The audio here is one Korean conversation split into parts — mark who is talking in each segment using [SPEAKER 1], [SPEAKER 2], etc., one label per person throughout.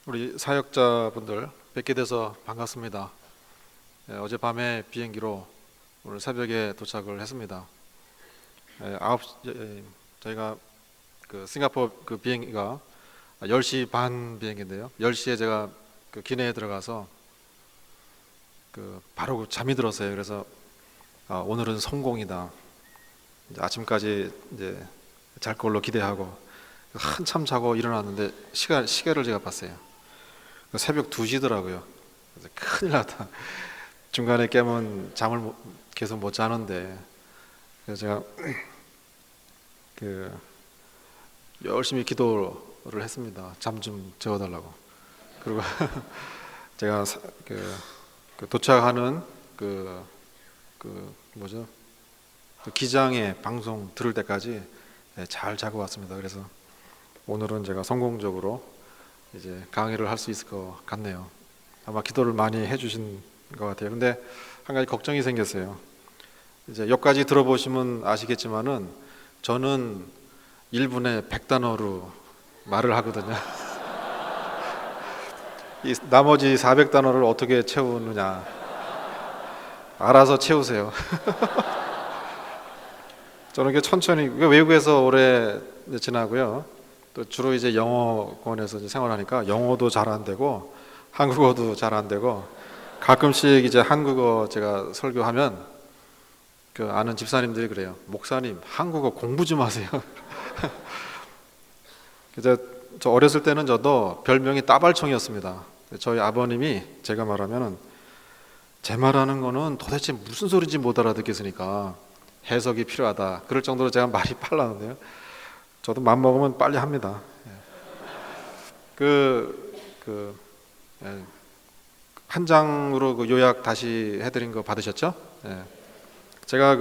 [SPEAKER 1] 우리 사역자분들 뵙게 돼서 반갑습니다. 어젯밤에 비행기로 오늘 새벽에 도착을 했습니다. 저희가 그 싱가포르 그 비행기가 10시 반 비행기인데요. 10시에 제가 그 기내에 들어가서 바로 잠이 들었어요. 그래서 오늘은 성공이다. 이제 아침까지 이제 잘 걸로 기대하고 한참 자고 일어났는데 시계를 제가 봤어요. 새벽 2시더라고요. 그래서 큰일 났다. 중간에 깨면 잠을 계속 못 자는데, 그래서 제가 열심히 기도를 했습니다. 잠 좀 재워달라고. 그리고 제가 도착하는 뭐죠? 기장의 방송 들을 때까지 잘 자고 왔습니다. 그래서 오늘은 제가 성공적으로 이제 강의를 할 수 있을 것 같네요. 아마 기도를 많이 해주신 것 같아요. 근데 한 가지 걱정이 생겼어요. 이제 여기까지 들어보시면 아시겠지만은 저는 1분에 100단어로 말을 하거든요. 이 나머지 400단어를 어떻게 채우느냐, 알아서 채우세요. 저는 이렇게 천천히, 외국에서 오래 지나고요. 또 주로 이제 영어권에서 이제 생활하니까 영어도 잘 안 되고 한국어도 잘 안 되고, 가끔씩 이제 한국어 제가 설교하면 아는 집사님들이 그래요. 목사님, 한국어 공부 좀 하세요. 그래서 저 어렸을 때는 저도 별명이 따발총이었습니다. 저희 아버님이 제가 말하면은 제 말하는 거는 도대체 무슨 소리인지 못 알아듣겠으니까 해석이 필요하다. 그럴 정도로 제가 말이 빨랐는데요. 저도 맘 먹으면 빨리 합니다. 한 장으로 요약 다시 해드린 거 받으셨죠? 제가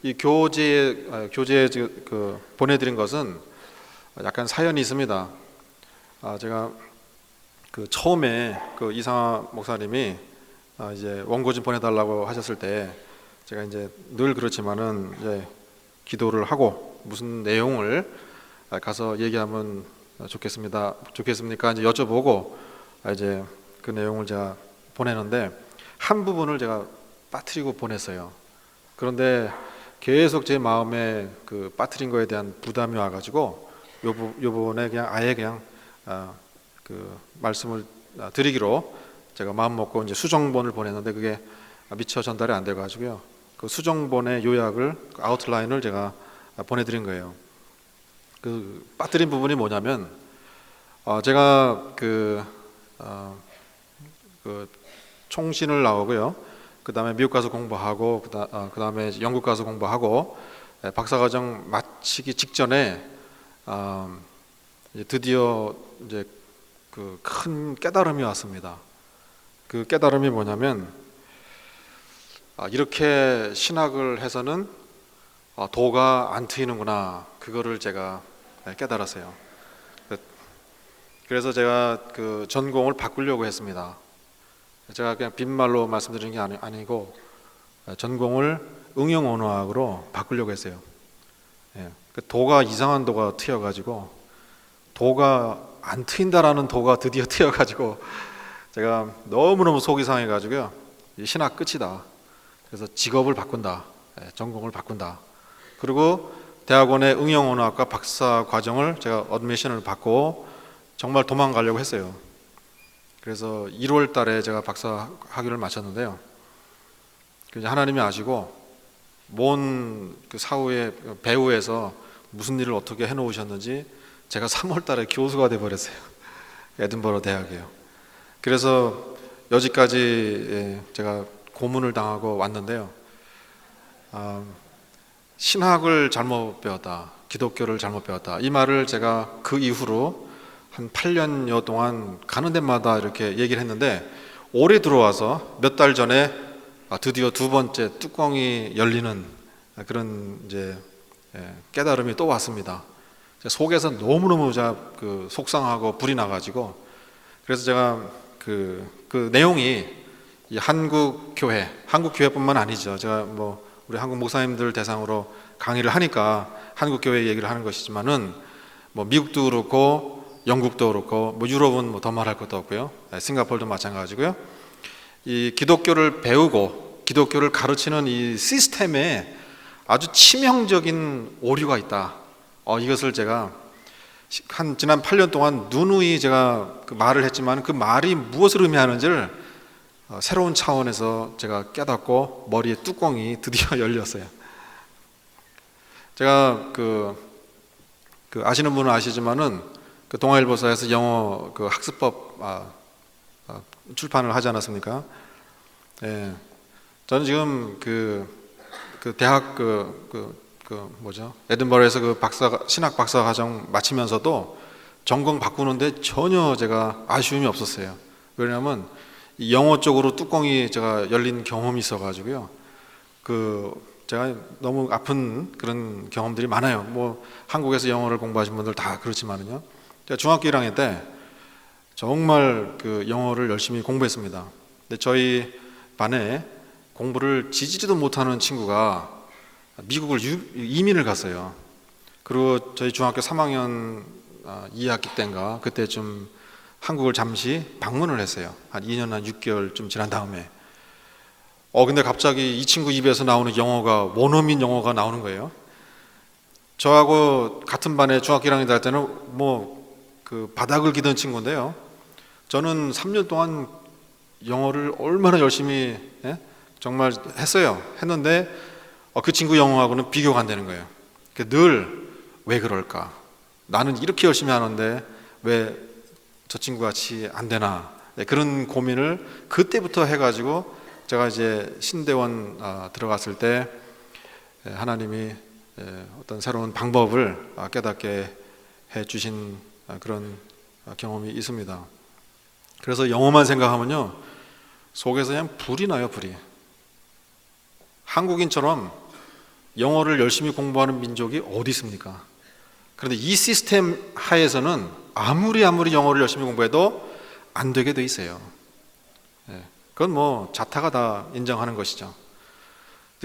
[SPEAKER 1] 이 교재에 보내드린 것은 약간 사연이 있습니다. 제가 처음에 이상하 목사님이 이제 원고 좀 보내달라고 하셨을 때 제가 이제 늘 그렇지만은 이제 기도를 하고 무슨 내용을 가서 얘기하면 좋겠습니까? 이제 여쭤보고 이제 그 내용을 제가 보내는데 한 부분을 제가 빠뜨리고 보냈어요. 그런데 계속 제 마음에 빠뜨린 거에 대한 부담이 와가지고 요 부분에 그냥 말씀을 드리기로 제가 마음 먹고 이제 수정본을 보냈는데 그게 미처 전달이 안 돼가지고요. 그 수정본의 요약을 아웃라인을 제가 보내드린 거예요. 빠뜨린 부분이 뭐냐면 제가 총신을 나오고요. 그 다음에 미국 가서 공부하고 그 다음에 영국 가서 공부하고 박사과정 마치기 직전에 드디어 이제 큰 깨달음이 왔습니다. 그 깨달음이 뭐냐면 이렇게 신학을 해서는 도가 안 트이는구나. 그거를 제가 깨달았어요. 그래서 제가 전공을 바꾸려고 했습니다. 제가 그냥 빈말로 말씀드리는 게 아니고 전공을 응용언어학으로 바꾸려고 했어요. 도가 이상한 도가 트여가지고 도가 안 트인다라는 도가 드디어 트여가지고 제가 너무너무 속이 상해가지고요. 신학 끝이다. 그래서 직업을 바꾼다. 전공을 바꾼다. 그리고 대학원의 응용언어학과 박사 과정을 제가 어드미션을 받고 정말 도망가려고 했어요. 그래서 1월 달에 제가 박사 학위를 마쳤는데요. 하나님이 아시고 먼 사후에 배후에서 무슨 일을 어떻게 해놓으셨는지 제가 3월 달에 교수가 돼버렸어요. 에든버러 대학이요. 그래서 여기까지 제가 고문을 당하고 왔는데요. 신학을 잘못 배웠다, 기독교를 잘못 배웠다, 이 말을 제가 그 이후로 한 8년여 동안 가는 데마다 이렇게 얘기를 했는데 올해 들어와서 몇 달 전에 드디어 두 번째 뚜껑이 열리는 그런 이제 깨달음이 또 왔습니다. 속에서 너무너무 속상하고 불이 나가지고, 그래서 제가 그 내용이 이 한국 교회뿐만 아니죠. 제가 우리 한국 목사님들 대상으로 강의를 하니까 한국 교회 얘기를 하는 것이지만은 미국도 그렇고 영국도 그렇고 뭐 유럽은 뭐 더 말할 것도 없고요. 싱가포르도 마찬가지고요. 이 기독교를 배우고 기독교를 가르치는 이 시스템에 아주 치명적인 오류가 있다. 이것을 제가 지난 8년 동안 누누이 제가 그 말을 했지만 그 말이 무엇을 의미하는지를 새로운 차원에서 제가 깨닫고 머리에 뚜껑이 드디어 열렸어요. 제가 그 아시는 분은 아시지만은 그 동아일보사에서 영어 그 학습법 출판을 하지 않았습니까? 예. 저는 지금 그 대학 뭐죠? 에든버러에서 그 신학 박사 과정 마치면서도 전공 바꾸는데 전혀 제가 아쉬움이 없었어요. 왜냐하면 이 영어 쪽으로 뚜껑이 제가 열린 경험이 있어가지고요. 제가 너무 아픈 그런 경험들이 많아요. 뭐 한국에서 영어를 공부하신 분들 다 그렇지만은요. 제가 중학교 1학년 때 정말 그 영어를 열심히 공부했습니다. 근데 저희 반에 공부를 지지리도 못하는 친구가 미국을 이민을 갔어요. 그리고 저희 중학교 3학년 2학기 때인가 그때쯤 한국을 잠시 방문을 했어요. 한 2년 한 6개월쯤 지난 다음에 근데 갑자기 이 친구 입에서 나오는 영어가 원어민 영어가 나오는 거예요. 저하고 같은 반에 중학교 1학년 될 때는 뭐 그 바닥을 기던 친구인데요. 저는 3년 동안 영어를 얼마나 열심히 정말 했는데 그 친구 영어하고는 비교가 안 되는 거예요. 늘 왜 그럴까? 나는 이렇게 열심히 하는데 왜 저 친구 같이 안 되나? 그런 고민을 그때부터 해가지고 제가 이제 신대원 들어갔을 때 하나님이 어떤 새로운 방법을 깨닫게 해주신 그런 경험이 있습니다. 그래서 영어만 생각하면요 속에서 그냥 불이 나요. 불이. 한국인처럼 영어를 열심히 공부하는 민족이 어디 있습니까? 그런데 이 시스템 하에서는 아무리 영어를 열심히 공부해도 안 되게 돼 있어요. 그건 뭐 자타가 다 인정하는 것이죠.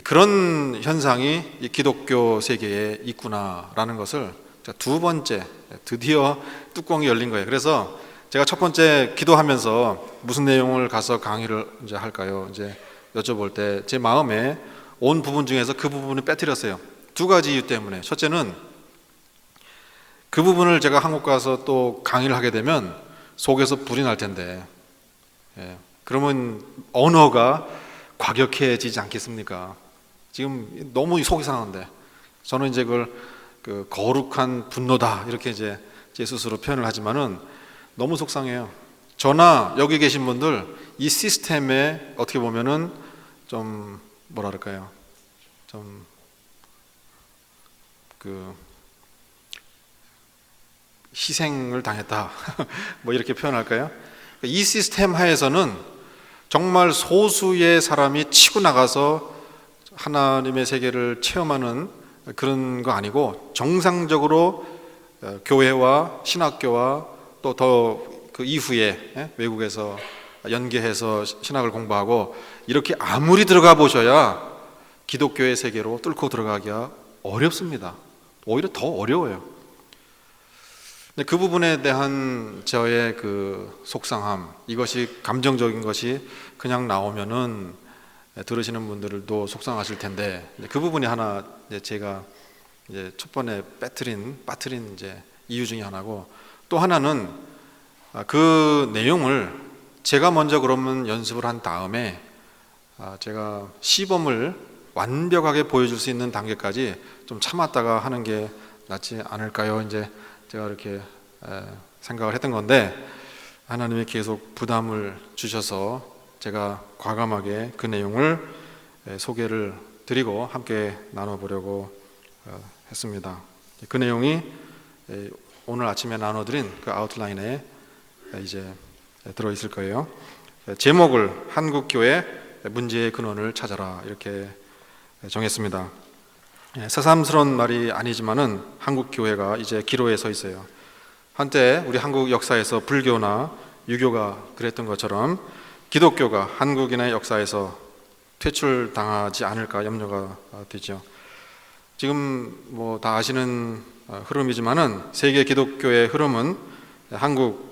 [SPEAKER 1] 그런 현상이 이 기독교 세계에 있구나라는 것을 두 번째 드디어 뚜껑이 열린 거예요. 그래서 제가 첫 번째 기도하면서 무슨 내용을 가서 강의를 이제 할까요? 이제 여쭤볼 때 제 마음에 온 부분 중에서 그 부분을 빼뜨렸어요. 두 가지 이유 때문에. 첫째는 그 부분을 제가 한국 가서 또 강의를 하게 되면 속에서 불이 날 텐데, 그러면 언어가 과격해지지 않겠습니까? 지금 너무 속이 상한데, 저는 이제 그걸 그 거룩한 분노다 이렇게 이제 제 스스로 표현을 하지만은 너무 속상해요. 저나 여기 계신 분들 이 시스템에 어떻게 보면은 좀 뭐랄까요? 좀 그 희생을 당했다 뭐 이렇게 표현할까요? 이 시스템 하에서는 정말 소수의 사람이 치고 나가서 하나님의 세계를 체험하는 그런 거 아니고 정상적으로 교회와 신학교와 또 더 그 이후에 외국에서 연계해서 신학을 공부하고 이렇게 아무리 들어가 보셔야 기독교의 세계로 뚫고 들어가기가 어렵습니다. 오히려 더 어려워요. 그 부분에 대한 저의 그 속상함, 이것이 감정적인 것이 그냥 나오면은 들으시는 분들도 속상하실 텐데 그 부분이 하나 제가 이제 첫 번에 빠뜨린 이제 이유 중에 하나고, 또 하나는 그 내용을 제가 먼저 그러면 연습을 한 다음에 제가 시범을 완벽하게 보여줄 수 있는 단계까지 좀 참았다가 하는 게 낫지 않을까요? 이제 제가 이렇게 생각을 했던 건데 하나님이 계속 부담을 주셔서 제가 과감하게 그 내용을 소개를 드리고 함께 나눠보려고 했습니다. 그 내용이 오늘 아침에 나눠드린 그 아웃라인에 이제 들어있을 거예요. 제목을 한국교회 문제의 근원을 찾아라 이렇게 정했습니다. 새삼스러운 말이 아니지만은 한국교회가 이제 기로에 서 있어요. 한때 우리 한국 역사에서 불교나 유교가 그랬던 것처럼 기독교가 한국인의 역사에서 퇴출당하지 않을까 염려가 되죠. 지금 뭐 다 아시는 흐름이지만은 세계 기독교의 흐름은 한국,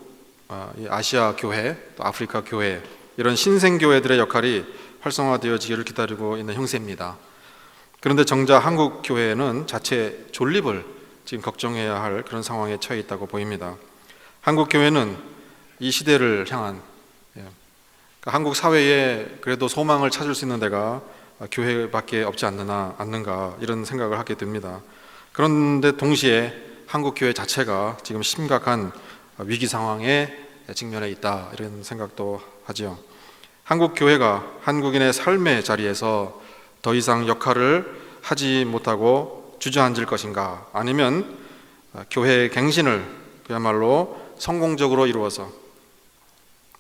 [SPEAKER 1] 이 아시아 교회, 또 아프리카 교회, 이런 신생 교회들의 역할이 활성화되어지기를 기다리고 있는 형세입니다. 그런데 정작 한국 교회는 자체 존립을 지금 걱정해야 할 그런 상황에 처해 있다고 보입니다. 한국 교회는 이 시대를 향한, 그러니까 한국 사회에 그래도 소망을 찾을 수 있는 데가 교회밖에 없지 않는가 이런 생각을 하게 됩니다. 그런데 동시에 한국 교회 자체가 지금 심각한 위기 상황에 직면해 있다 이런 생각도 하지요. 한국 교회가 한국인의 삶의 자리에서 더 이상 역할을 하지 못하고 주저앉을 것인가, 아니면 교회의 갱신을 그야말로 성공적으로 이루어서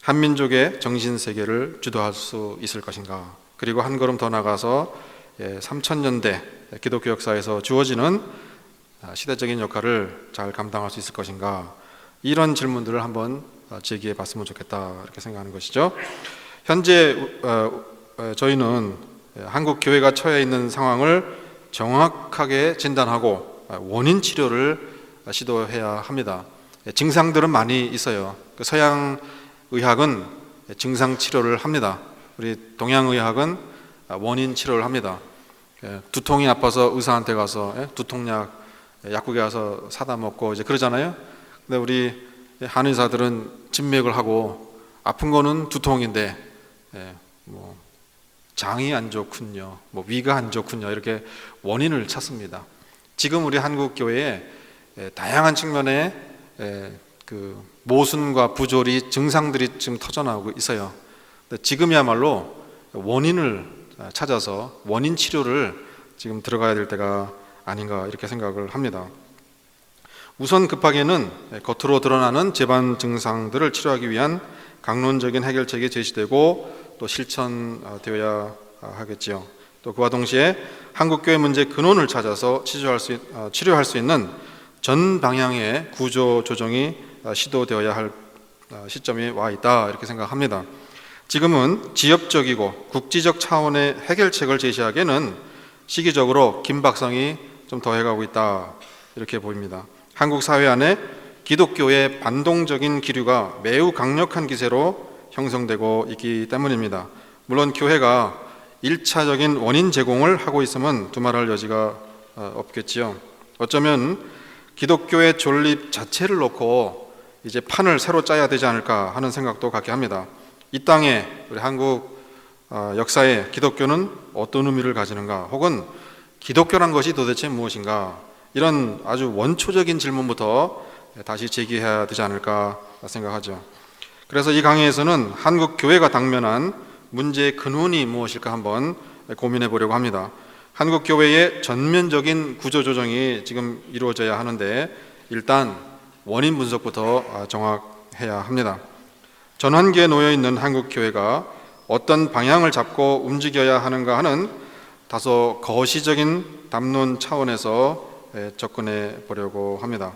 [SPEAKER 1] 한민족의 정신세계를 주도할 수 있을 것인가, 그리고 한 걸음 더 나가서 3000년대 기독교 역사에서 주어지는 시대적인 역할을 잘 감당할 수 있을 것인가, 이런 질문들을 한번 제기해 봤으면 좋겠다 이렇게 생각하는 것이죠. 현재 저희는 한국 교회가 처해 있는 상황을 정확하게 진단하고 원인 치료를 시도해야 합니다. 증상들은 많이 있어요. 서양 의학은 증상 치료를 합니다. 우리 동양 의학은 원인 치료를 합니다. 두통이 아파서 의사한테 가서 두통약 약국에 가서 사다 먹고 이제 그러잖아요. 근데 우리 한의사들은 진맥을 하고 아픈 거는 두통인데 뭐 장이 안 좋군요, 뭐 위가 안 좋군요, 이렇게 원인을 찾습니다. 지금 우리 한국 교회에 다양한 측면의 그 모순과 부조리 증상들이 지금 터져나오고 있어요. 근데 지금이야말로 원인을 찾아서 원인 치료를 지금 들어가야 될 때가 아닌가 이렇게 생각을 합니다. 우선 급하게는 겉으로 드러나는 재반 증상들을 치료하기 위한 강론적인 해결책이 제시되고 또 실천되어야 하겠지요. 또 그와 동시에 한국교회 문제 근원을 찾아서 치료할 수 있는 전 방향의 구조 조정이 시도되어야 할 시점이 와 있다 이렇게 생각합니다. 지금은 지역적이고 국지적 차원의 해결책을 제시하기에는 시기적으로 긴박성이 좀 더해가고 있다 이렇게 보입니다. 한국 사회 안에 기독교의 반동적인 기류가 매우 강력한 기세로 형성되고 있기 때문입니다. 물론 교회가 1차적인 원인 제공을 하고 있으면 두말할 여지가 없겠지요. 어쩌면 기독교의 존립 자체를 놓고 이제 판을 새로 짜야 되지 않을까 하는 생각도 갖게 합니다. 이 땅에 우리 한국 역사에 기독교는 어떤 의미를 가지는가, 혹은 기독교란 것이 도대체 무엇인가, 이런 아주 원초적인 질문부터 다시 제기해야 되지 않을까 생각하죠. 그래서 이 강의에서는 한국 교회가 당면한 문제의 근원이 무엇일까 한번 고민해 보려고 합니다. 한국 교회의 전면적인 구조 조정이 지금 이루어져야 하는데 일단 원인 분석부터 정확해야 합니다. 전환기에 놓여 있는 한국 교회가 어떤 방향을 잡고 움직여야 하는가 하는 다소 거시적인 담론 차원에서 접근해 보려고 합니다.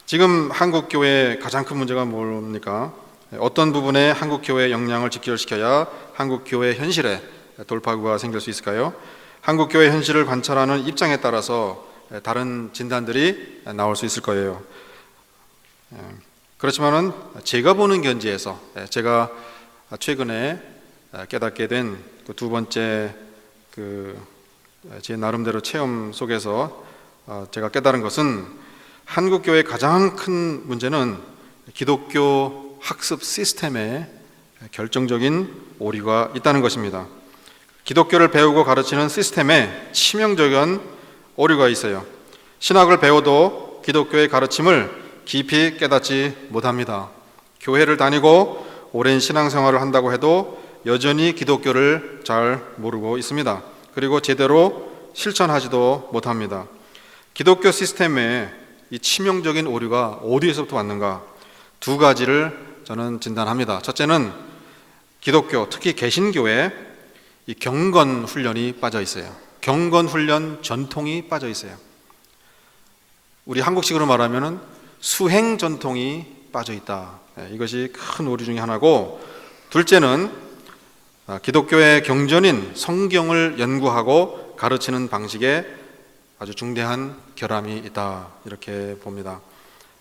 [SPEAKER 1] 지금 한국 교회의 가장 큰 문제가 뭡니까? 어떤 부분에 한국 교회의 역량을 직결시켜야 한국 교회의 현실에 돌파구가 생길 수 있을까요? 한국 교회 현실을 관찰하는 입장에 따라서 다른 진단들이 나올 수 있을 거예요. 그렇지만은 제가 보는 견지에서 제가 최근에 깨닫게 된 그 두 번째 제 나름대로 체험 속에서 제가 깨달은 것은 한국 교회의 가장 큰 문제는 기독교 학습 시스템에 결정적인 오류가 있다는 것입니다. 기독교를 배우고 가르치는 시스템에 치명적인 오류가 있어요. 신학을 배워도 기독교의 가르침을 깊이 깨닫지 못합니다. 교회를 다니고 오랜 신앙생활을 한다고 해도 여전히 기독교를 잘 모르고 있습니다. 그리고 제대로 실천하지도 못합니다. 기독교 시스템에 이 치명적인 오류가 어디에서부터 왔는가? 두 가지를 저는 진단합니다. 첫째는 기독교, 특히 개신교에 이 경건 훈련이 빠져 있어요. 경건 훈련 전통이 빠져 있어요. 우리 한국식으로 말하면은 수행 전통이 빠져 있다. 이것이 큰 오류 중에 하나고, 둘째는 기독교의 경전인 성경을 연구하고 가르치는 방식에 아주 중대한 결함이 있다 이렇게 봅니다.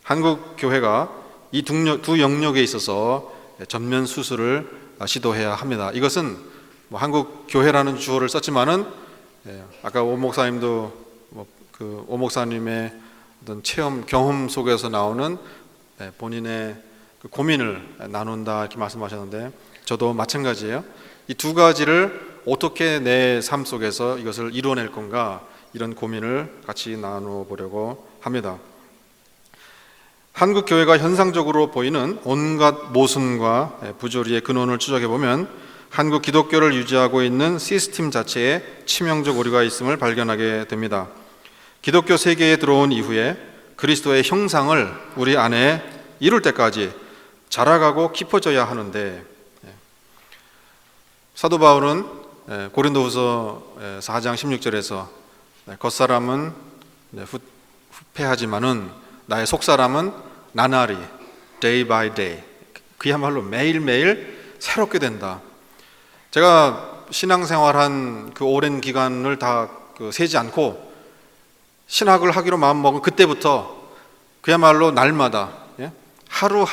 [SPEAKER 1] 한국 교회가 이 두 영역에 있어서 전면 수술을 시도해야 합니다. 이것은 뭐 한국 교회라는 주어를 썼지만은 아까 오 목사님도 오 목사님의 어떤 체험 경험 속에서 나오는 본인의 그 고민을 나눈다 이렇게 말씀하셨는데 저도 마찬가지예요. 이 두 가지를 어떻게 내 삶 속에서 이것을 이루어낼 건가 이런 고민을 같이 나누어 보려고 합니다. 한국 교회가 현상적으로 보이는 온갖 모순과 부조리의 근원을 추적해 보면 한국 기독교를 유지하고 있는 시스템 자체에 치명적 오류가 있음을 발견하게 됩니다. 기독교 세계에 들어온 이후에 그리스도의 형상을 우리 안에 이룰 때까지 자라가고 깊어져야 하는데 사도 바울은 고린도후서 4장 16절에서 겉사람은 후패하지만은 나의 속사람은 나날이 day by day 그야말로 매일매일 새롭게 된다. 제가 신앙생활한 그 오랜 기간을 다 세지 않고 신학을 하기로 마음먹은 그때부터 그야말로 날마다 하루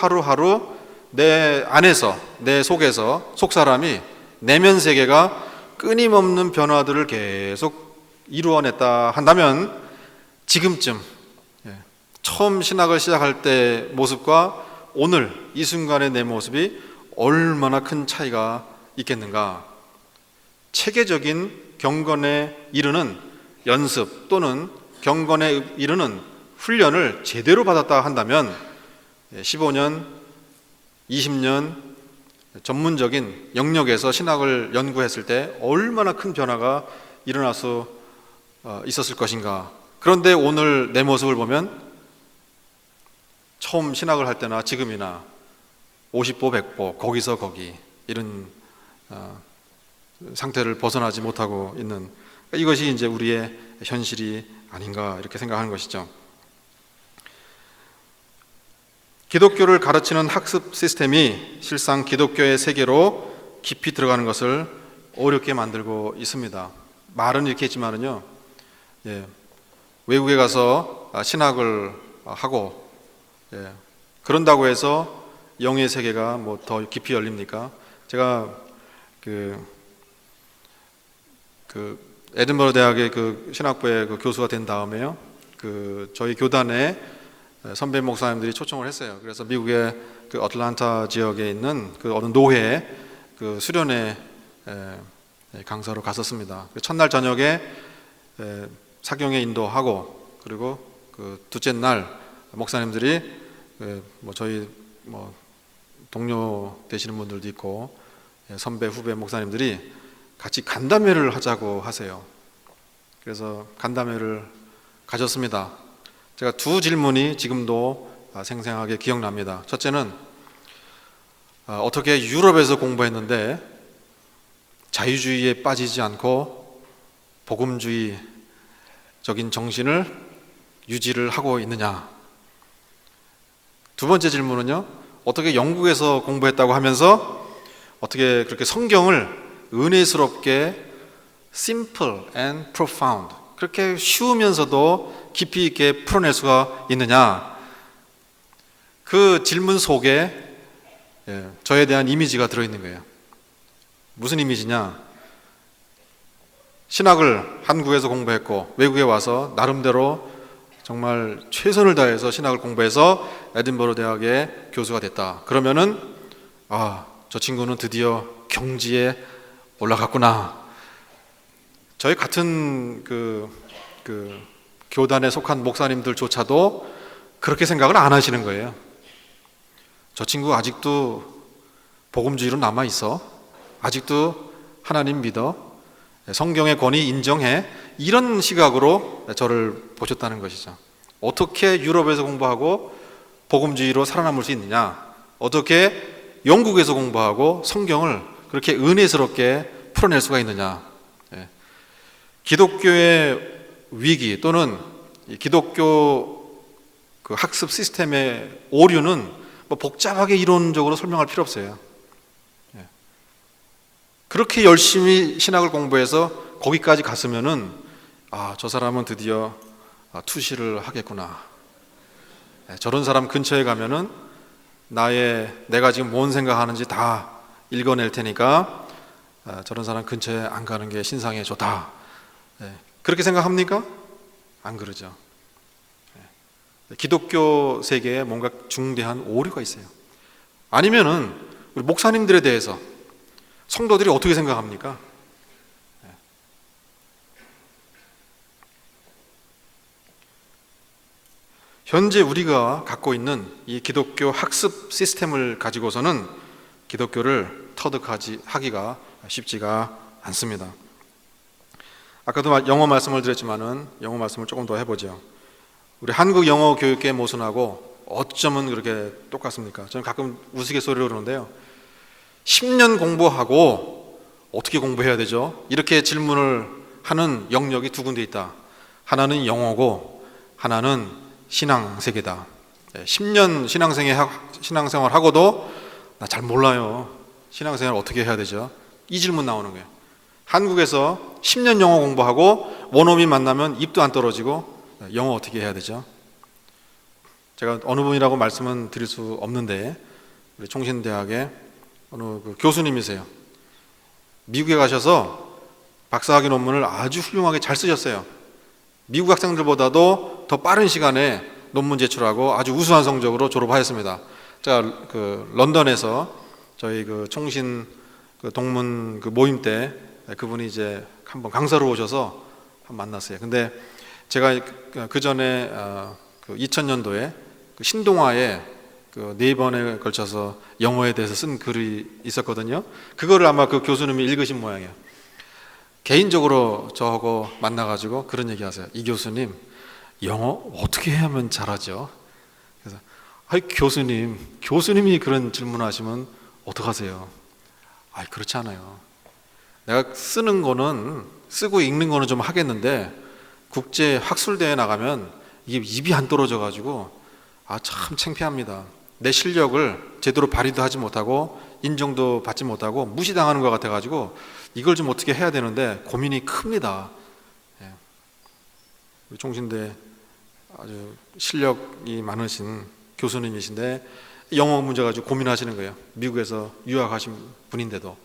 [SPEAKER 1] 내 안에서 내 속에서 속사람이 내면 세계가 끊임없는 변화들을 계속 이루어냈다 한다면 지금쯤 처음 신학을 시작할 때 모습과 오늘 이 순간의 내 모습이 얼마나 큰 차이가 있겠는가. 체계적인 경건에 이르는 연습 또는 경건에 이르는 훈련을 제대로 받았다 한다면 15년, 20년 전문적인 영역에서 신학을 연구했을 때 얼마나 큰 변화가 일어날 수 있었을 것인가. 그런데 오늘 내 모습을 보면 처음 신학을 할 때나 지금이나 50보 100보 거기서 거기 이런 상태를 벗어나지 못하고 있는 이것이 이제 우리의 현실이 아닌가 이렇게 생각하는 것이죠. 기독교를 가르치는 학습 시스템이 실상 기독교의 세계로 깊이 들어가는 것을 어렵게 만들고 있습니다. 말은 이렇게 했지만은요, 외국에 가서 신학을 하고 그런다고 해서 영의 세계가 뭐 더 깊이 열립니까? 제가 그 에든버러 대학의 그 신학부의 그 교수가 된 다음에요, 저희 교단에 선배 목사님들이 초청을 했어요. 그래서 미국의 그 어틀란타 지역에 있는 그 어느 노회 그 수련회 강사로 갔었습니다. 첫날 저녁에 사경에 인도하고 그리고 그 둘째 날 목사님들이 뭐 저희 뭐 동료 되시는 분들도 있고 선배 후배 목사님들이 같이 간담회를 하자고 하세요. 그래서 간담회를 가졌습니다. 제가 두 질문이 지금도 생생하게 기억납니다. 첫째는 어떻게 유럽에서 공부했는데 자유주의에 빠지지 않고 복음주의적인 정신을 유지를 하고 있느냐. 두 번째 질문은요, 어떻게 영국에서 공부했다고 하면서 어떻게 그렇게 성경을 은혜스럽게 simple and profound 그렇게 쉬우면서도 깊이 있게 풀어낼 수가 있느냐. 그 질문 속에 저에 대한 이미지가 들어있는 거예요. 무슨 이미지냐? 신학을 한국에서 공부했고 외국에 와서 나름대로 정말 최선을 다해서 신학을 공부해서 에든버러 대학의 교수가 됐다. 그러면은 저 친구는 드디어 경지에 올라갔구나. 저희 같은 그 교단에 속한 목사님들조차도 그렇게 생각을 안 하시는 거예요. 저 친구 아직도 복음주의로 남아 있어. 아직도 하나님 믿어. 성경의 권위 인정해. 이런 시각으로 저를 보셨다는 것이죠. 어떻게 유럽에서 공부하고 복음주의로 살아남을 수 있느냐? 어떻게 영국에서 공부하고 성경을 그렇게 은혜스럽게 풀어낼 수가 있느냐? 기독교의 위기 또는 기독교 그 학습 시스템의 오류는 뭐 복잡하게 이론적으로 설명할 필요 없어요. 그렇게 열심히 신학을 공부해서 거기까지 갔으면은 저 사람은 드디어 투시를 하겠구나. 저런 사람 근처에 가면은 내가 지금 뭔 생각하는지 다 읽어낼 테니까 저런 사람 근처에 안 가는 게 신상에 좋다. 그렇게 생각합니까? 안 그러죠. 기독교 세계에 뭔가 중대한 오류가 있어요. 아니면은 우리 목사님들에 대해서 성도들이 어떻게 생각합니까? 현재 우리가 갖고 있는 이 기독교 학습 시스템을 가지고서는 기독교를 터득하기가 쉽지가 않습니다. 아까도 영어 말씀을 드렸지만은 영어 말씀을 조금 더 해보죠. 우리 한국 영어 교육계 모순하고 어쩌면 그렇게 똑같습니까? 저는 가끔 우스갯소리로 그러는데요. 10년 공부하고 어떻게 공부해야 되죠? 이렇게 질문을 하는 영역이 두 군데 있다. 하나는 영어고 하나는 신앙세계다. 10년 신앙생활 하고도 나 잘 몰라요. 신앙생활 어떻게 해야 되죠? 이 질문 나오는 거예요. 한국에서 10년 영어 공부하고 원어민 만나면 입도 안 떨어지고 영어 어떻게 해야 되죠? 제가 어느 분이라고 말씀은 드릴 수 없는데 우리 총신대학의 어느 그 교수님이세요. 미국에 가셔서 박사학위 논문을 아주 훌륭하게 잘 쓰셨어요. 미국 학생들보다도 더 빠른 시간에 논문 제출하고 아주 우수한 성적으로 졸업하였습니다. 제가 그 런던에서 저희 그 총신 그 동문 그 모임 때 그분이 이제 한번 강사로 오셔서 한번 만났어요. 근데 제가 그 전에 그 2000년도에 그 신동아에 그 4번에 걸쳐서 영어에 대해서 쓴 글이 있었거든요. 그거를 아마 그 교수님이 읽으신 모양이에요. 개인적으로 저하고 만나가지고 그런 얘기 하세요. 이 교수님, 영어 어떻게 하면 잘하죠? 그래서, 교수님이 그런 질문 하시면 어떡하세요? 그렇지 않아요. 내가 쓰고 읽는 거는 좀 하겠는데, 국제 학술대회 나가면 이게 입이 안 떨어져가지고, 참 창피합니다. 내 실력을 제대로 발휘도 하지 못하고, 인정도 받지 못하고, 무시당하는 것 같아가지고, 이걸 좀 어떻게 해야 되는데 고민이 큽니다. 우리 총신대 아주 실력이 많으신 교수님이신데 영어 문제 가지고 고민하시는 거예요. 미국에서 유학하신 분인데도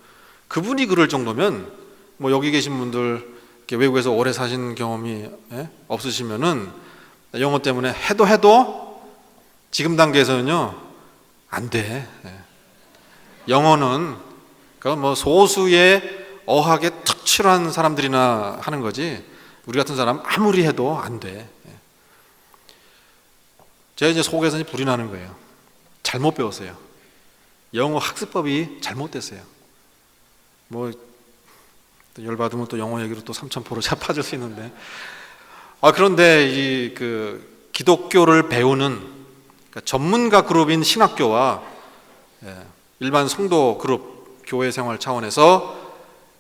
[SPEAKER 1] 그분이 그럴 정도면 뭐 여기 계신 분들 외국에서 오래 사신 경험이 없으시면은 영어 때문에 해도 지금 단계에서는요 안 돼. 영어는 그건 뭐 소수의 어학에 특출한 사람들이나 하는 거지 우리 같은 사람 아무리 해도 안 돼. 제가 이제 속에서 불이 나는 거예요. 잘못 배웠어요. 영어 학습법이 잘못됐어요. 뭐 열받으면 또 영어 얘기로 또 3000% 자빠질 수 있는데 그런데 이 그 기독교를 배우는 그러니까 전문가 그룹인 신학교와 일반 성도 그룹 교회 생활 차원에서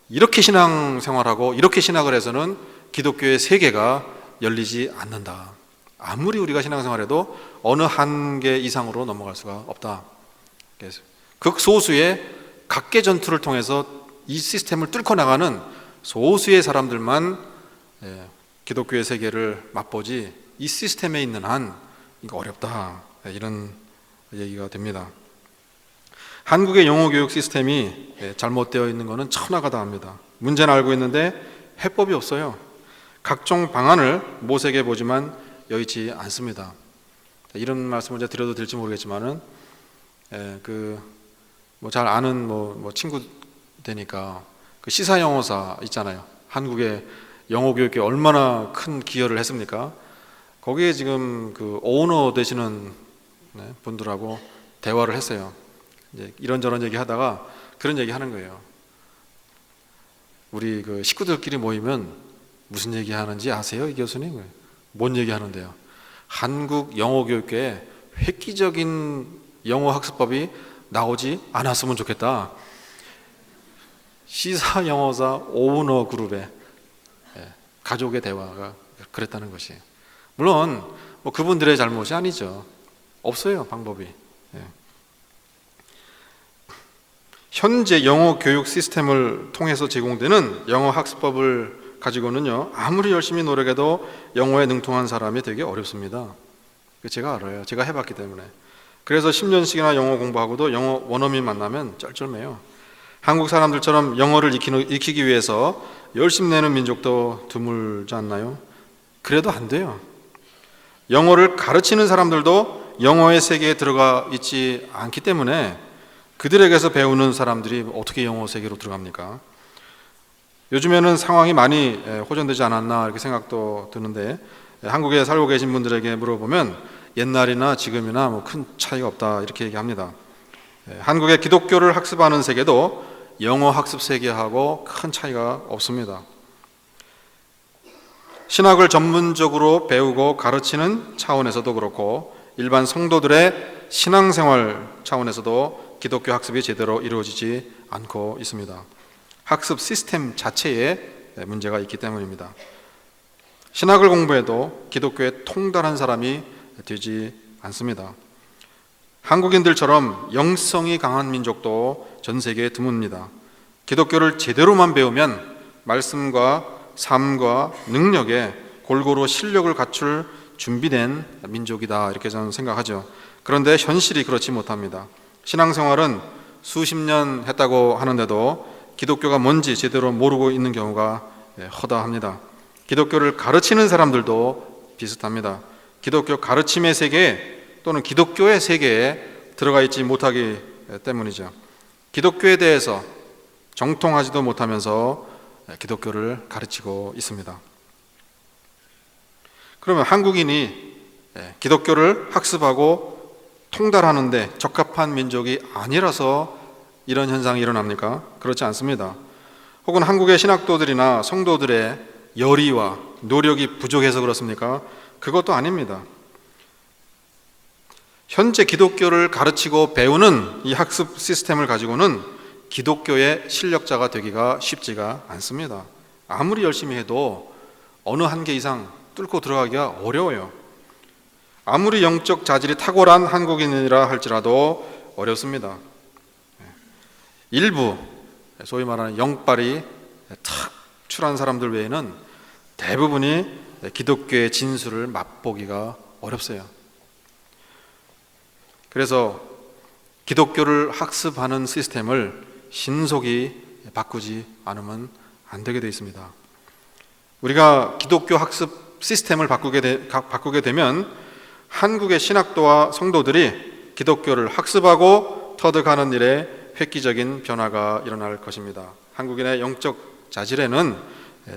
[SPEAKER 1] 이렇게 신앙생활하고 이렇게 신학을 해서는 기독교의 세계가 열리지 않는다. 아무리 우리가 신앙생활해도 어느 한계 이상으로 넘어갈 수가 없다. 그래서 극소수의 각계 전투를 통해서 이 시스템을 뚫고 나가는 소수의 사람들만 기독교의 세계를 맛보지 이 시스템에 있는 한 이거 어렵다. 이런 얘기가 됩니다. 한국의 영어 교육 시스템이 잘못되어 있는 것은 천하가 합니다. 문제는 알고 있는데 해법이 없어요. 각종 방안을 모색해 보지만 여의치 않습니다. 이런 말씀을 제가 드려도 될지 모르겠지만은 뭐 잘 아는 뭐 친구 되니까 그 시사 영어사 있잖아요. 한국의 영어 교육에 얼마나 큰 기여를 했습니까? 거기에 지금 그 오너 되시는 분들하고 대화를 했어요. 이제 이런저런 얘기하다가 그런 얘기 하는 거예요. 우리 그 식구들끼리 모이면 무슨 얘기 하는지 아세요, 이 교수님? 뭔 얘기 하는데요? 한국 영어 교육계에 획기적인 영어 학습법이 나오지 않았으면 좋겠다. 시사 영어사 오너 그룹의 가족의 대화가 그랬다는 것이. 물론 뭐 그분들의 잘못이 아니죠. 없어요, 방법이. 현재 영어 교육 시스템을 통해서 제공되는 영어 학습법을 가지고는요 아무리 열심히 노력해도 영어에 능통한 사람이 되게 어렵습니다. 제가 알아요. 제가 해봤기 때문에. 그래서 10년씩이나 영어 공부하고도 영어 원어민 만나면 쩔쩔매요. 한국 사람들처럼 영어를 익히기 위해서 열심 내는 민족도 드물지 않나요? 그래도 안 돼요. 영어를 가르치는 사람들도 영어의 세계에 들어가 있지 않기 때문에 그들에게서 배우는 사람들이 어떻게 영어 세계로 들어갑니까? 요즘에는 상황이 많이 호전되지 않았나 이렇게 생각도 드는데, 한국에 살고 계신 분들에게 물어보면 옛날이나 지금이나 뭐 큰 차이가 없다 이렇게 얘기합니다. 한국의 기독교를 학습하는 세계도 영어 학습 세계하고 큰 차이가 없습니다. 신학을 전문적으로 배우고 가르치는 차원에서도 그렇고 일반 성도들의 신앙생활 차원에서도 기독교 학습이 제대로 이루어지지 않고 있습니다. 학습 시스템 자체에 문제가 있기 때문입니다. 신학을 공부해도 기독교에 통달한 사람이 되지 않습니다. 한국인들처럼 영성이 강한 민족도 전 세계에 드뭅니다. 기독교를 제대로만 배우면 말씀과 삶과 능력에 골고루 실력을 갖출 준비된 민족이다 이렇게 저는 생각하죠. 그런데 현실이 그렇지 못합니다. 신앙생활은 수십 년 했다고 하는데도 기독교가 뭔지 제대로 모르고 있는 경우가 허다합니다. 기독교를 가르치는 사람들도 비슷합니다. 기독교 가르침의 세계 또는 기독교의 세계에 들어가 있지 못하기 때문이죠. 기독교에 대해서 정통하지도 못하면서 기독교를 가르치고 있습니다. 그러면 한국인이 기독교를 학습하고 통달하는데 적합한 민족이 아니라서 이런 현상이 일어납니까? 그렇지 않습니다. 혹은 한국의 신학도들이나 성도들의 열의와 노력이 부족해서 그렇습니까? 그것도 아닙니다. 현재 기독교를 가르치고 배우는 이 학습 시스템을 가지고는 기독교의 실력자가 되기가 쉽지가 않습니다. 아무리 열심히 해도 어느 한계 이상 뚫고 들어가기가 어려워요. 아무리 영적 자질이 탁월한 한국인이라 할지라도 어렵습니다. 일부 소위 말하는 영빨이 탁출한 사람들 외에는 대부분이 기독교의 진수를 맛보기가 어렵어요. 그래서 기독교를 학습하는 시스템을 신속히 바꾸지 않으면 안 되게 되어 있습니다. 우리가 기독교 학습 시스템을 바꾸게 되면 한국의 신학도와 성도들이 기독교를 학습하고 터득하는 일에 획기적인 변화가 일어날 것입니다. 한국인의 영적 자질에는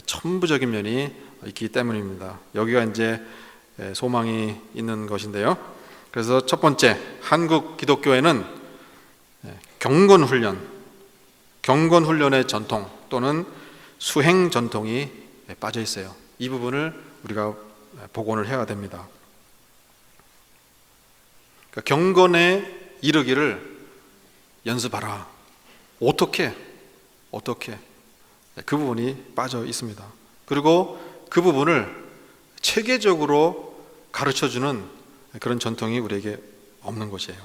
[SPEAKER 1] 천부적인 면이 있기 때문입니다. 여기가 이제 소망이 있는 것인데요. 그래서 첫 번째, 한국 기독교에는 경건훈련의 전통 또는 수행 전통이 빠져 있어요. 이 부분을 우리가 복원을 해야 됩니다. 그러니까 경건에 이르기를 연습하라. 어떻게? 그 부분이 빠져 있습니다. 그리고 그 부분을 체계적으로 가르쳐주는 그런 전통이 우리에게 없는 것이에요.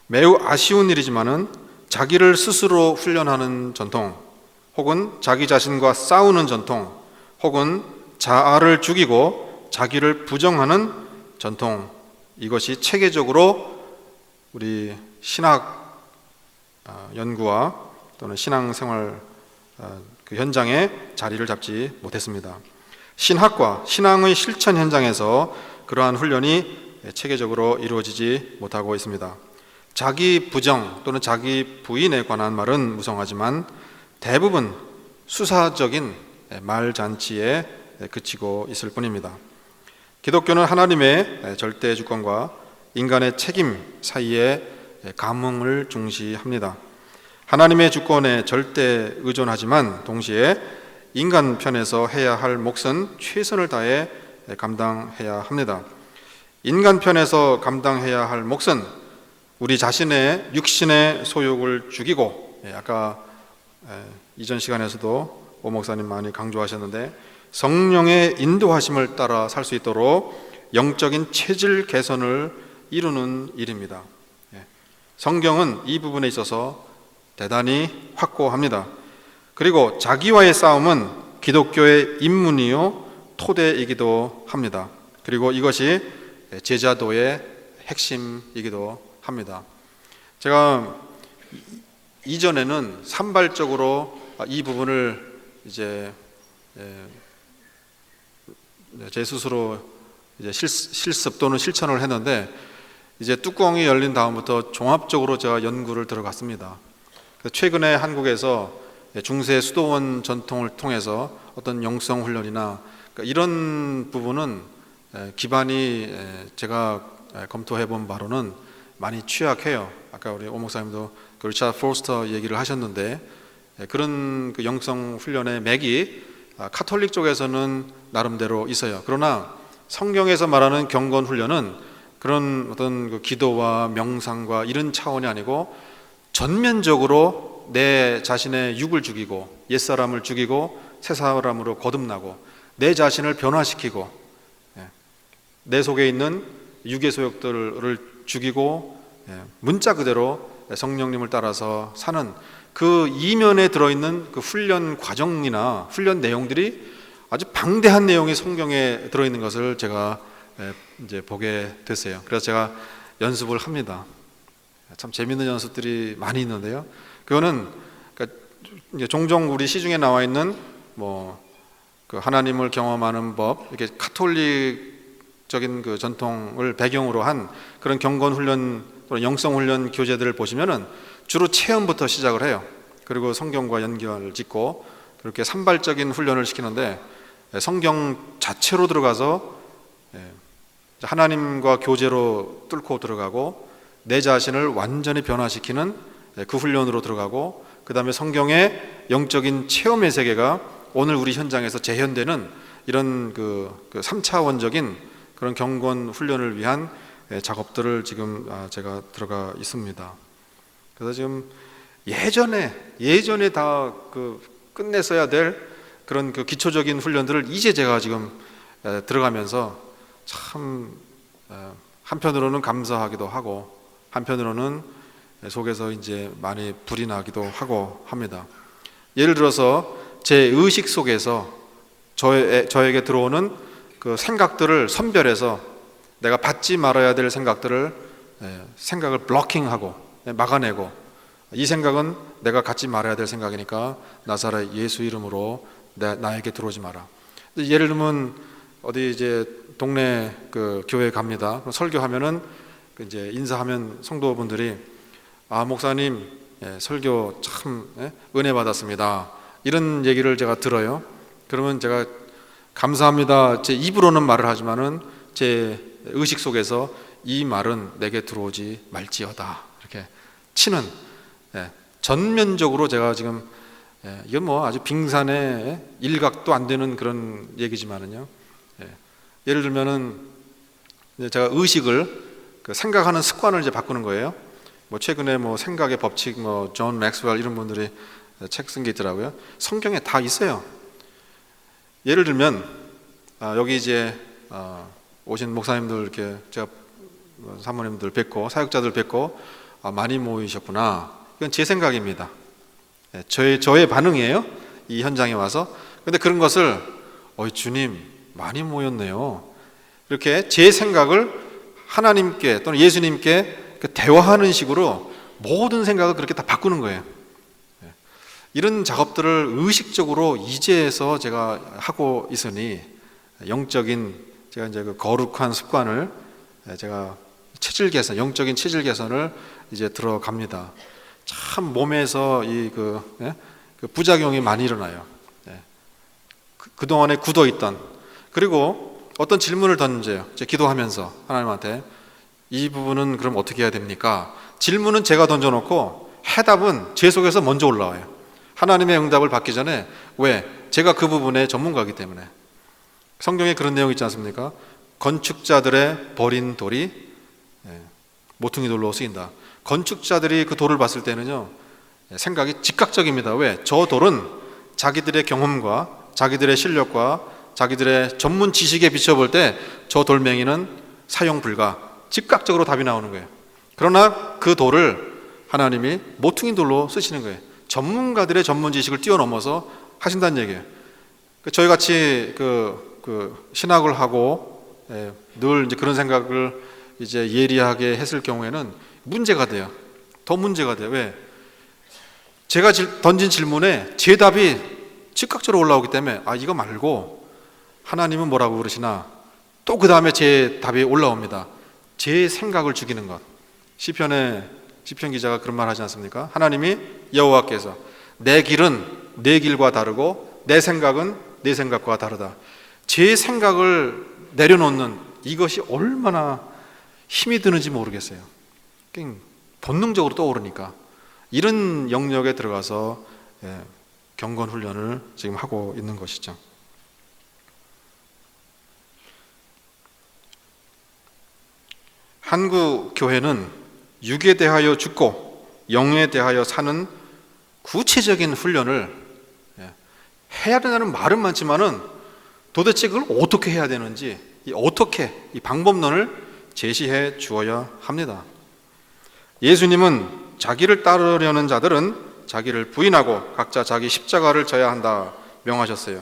[SPEAKER 1] 매우 아쉬운 일이지만은 자기를 스스로 훈련하는 전통, 혹은 자기 자신과 싸우는 전통, 혹은 자아를 죽이고 자기를 부정하는 전통, 이것이 체계적으로 우리 신학 연구와 또는 신앙생활 그 현장에 자리를 잡지 못했습니다. 신학과 신앙의 실천 현장에서 그러한 훈련이 체계적으로 이루어지지 못하고 있습니다. 자기 부정 또는 자기 부인에 관한 말은 무성하지만 대부분 수사적인 말잔치에 그치고 있을 뿐입니다. 기독교는 하나님의 절대 주권과 인간의 책임 사이에 감흥을 중시합니다. 하나님의 주권에 절대 의존하지만 동시에 인간 편에서 해야 할 몫은 최선을 다해 감당해야 합니다. 인간 편에서 감당해야 할 몫은 우리 자신의 육신의 소욕을 죽이고, 아까 이전 시간에서도 오 목사님 많이 강조하셨는데, 성령의 인도하심을 따라 살 수 있도록 영적인 체질 개선을 이루는 일입니다. 성경은 이 부분에 있어서 대단히 확고합니다. 그리고 자기와의 싸움은 기독교의 입문이요 토대이기도 합니다. 그리고 이것이 제자도의 핵심이기도 합니다. 제가 이전에는 산발적으로 이 부분을 이제 제 스스로 이제 실습 또는 실천을 했는데, 이제 뚜껑이 열린 다음부터 종합적으로 제가 연구를 들어갔습니다. 최근에 한국에서 중세 수도원 전통을 통해서 어떤 영성 훈련이나 이런 부분은 기반이 제가 검토해 본 바로는 많이 취약해요. 아까 우리 오 목사님도 그 리차드 포스터 얘기를 하셨는데, 그런 그 영성 훈련의 맥이 카톨릭 쪽에서는 나름대로 있어요. 그러나 성경에서 말하는 경건 훈련은 그런 어떤 그 기도와 명상과 이런 차원이 아니고 전면적으로 내 자신의 육을 죽이고 옛사람을 죽이고 새 사람으로 거듭나고 내 자신을 변화시키고 내 속에 있는 육의 소욕들을 죽이고 문자 그대로 성령님을 따라서 사는 그 이면에 들어있는 그 훈련 과정이나 훈련 내용들이 아주 방대한 내용이 성경에 들어있는 것을 제가 이제 보게 됐어요. 그래서 제가 연습을 합니다. 참 재밌는 연습들이 많이 있는데요. 그거는 그러니까 이제 종종 우리 시중에 나와 있는 그 하나님을 경험하는 법, 이렇게 카톨릭적인 그 전통을 배경으로 한 그런 경건 훈련 또는 영성 훈련 교재들을 보시면은 주로 체험부터 시작을 해요. 그리고 성경과 연결을 짓고 그렇게 산발적인 훈련을 시키는데, 성경 자체로 들어가서 하나님과 교제로 뚫고 들어가고 내 자신을 완전히 변화시키는 그 훈련으로 들어가고, 그 다음에 성경의 영적인 체험의 세계가 오늘 우리 현장에서 재현되는 이런 그 3차원적인 그런 경건 훈련을 위한 작업들을 지금 제가 들어가 있습니다. 그래서 지금 예전에 다 그 끝냈어야 될 그런 그 기초적인 훈련들을 이제 제가 지금 들어가면서 참 한편으로는 감사하기도 하고 한편으로는 속에서 이제 많이 불이 나기도 하고 합니다. 예를 들어서 제 의식 속에서 저에게 들어오는 그 생각들을 선별해서 내가 받지 말아야 될 생각들을 생각을 블로킹하고 막아내고, 이 생각은 내가 갖지 말아야 될 생각이니까 나사렛 예수 이름으로 나에게 들어오지 마라. 예를 들면 어디 이제 동네 그 교회 갑니다. 설교하면은 이제 인사하면 성도분들이 목사님 설교 참 은혜 받았습니다, 이런 얘기를 제가 들어요. 그러면 제가 감사합니다, 제 입으로는 말을 하지만은 제 의식 속에서 이 말은 내게 들어오지 말지어다, 이렇게 치는, 전면적으로 제가 지금 이건 아주 빙산의 일각도 안 되는 그런 얘기지만은요, 예를 들면은 제가 의식을 생각하는 습관을 이제 바꾸는 거예요. 최근에 생각의 법칙, 존 맥스웰 이런 분들이 책 쓴 게 있더라고요. 성경에 다 있어요. 예를 들면 여기 이제 오신 목사님들 이렇게 제가 사모님들 뵙고 사역자들 뵙고 많이 모이셨구나. 이건 제 생각입니다. 저의 반응이에요. 이 현장에 와서. 근데 그런 것을 주님 많이 모였네요, 이렇게 제 생각을 하나님께 또는 예수님께 대화하는 식으로 모든 생각을 그렇게 다 바꾸는 거예요. 이런 작업들을 의식적으로 이제서 제가 하고 있으니 영적인 제가 이제 그 거룩한 습관을 제가 영적인 체질 개선을 이제 들어갑니다. 참 몸에서 그 부작용이 많이 일어나요. 그동안에 굳어 있던, 그리고 어떤 질문을 던져요. 제가 기도하면서 하나님한테 이 부분은 그럼 어떻게 해야 됩니까? 질문은 제가 던져놓고 해답은 제 속에서 먼저 올라와요. 하나님의 응답을 받기 전에. 왜? 제가 그 부분의 전문가이기 때문에. 성경에 그런 내용 있지 않습니까? 건축자들의 버린 돌이 모퉁이 돌로 쓰인다. 건축자들이 그 돌을 봤을 때는요, 생각이 즉각적입니다. 왜? 저 돌은 자기들의 경험과 자기들의 실력과 자기들의 전문 지식에 비춰볼 때 저 돌멩이는 사용 불가, 즉각적으로 답이 나오는 거예요. 그러나 그 돌을 하나님이 모퉁이 돌로 쓰시는 거예요. 전문가들의 전문 지식을 뛰어넘어서 하신다는 얘기예요. 저희 같이 그 신학을 하고 늘 이제 그런 생각을 이제 예리하게 했을 경우에는 문제가 돼요. 더 문제가 돼요. 왜? 제가 던진 질문에 제 답이 즉각적으로 올라오기 때문에 이거 말고 하나님은 뭐라고 그러시나, 또 그 다음에 제 답이 올라옵니다. 제 생각을 죽이는 것. 시편 기자가 그런 말 하지 않습니까? 하나님이 여호와께서 내 길은 내 길과 다르고 내 생각은 내 생각과 다르다. 제 생각을 내려놓는 이것이 얼마나 힘이 드는지 모르겠어요. 본능적으로 떠오르니까 이런 영역에 들어가서 경건 훈련을 지금 하고 있는 것이죠. 한국 교회는 육에 대하여 죽고 영에 대하여 사는 구체적인 훈련을 해야 된다는 말은 많지만은 도대체 그걸 어떻게 해야 되는지 이 방법론을 제시해 주어야 합니다. 예수님은 자기를 따르려는 자들은 자기를 부인하고 각자 자기 십자가를 져야 한다 명하셨어요.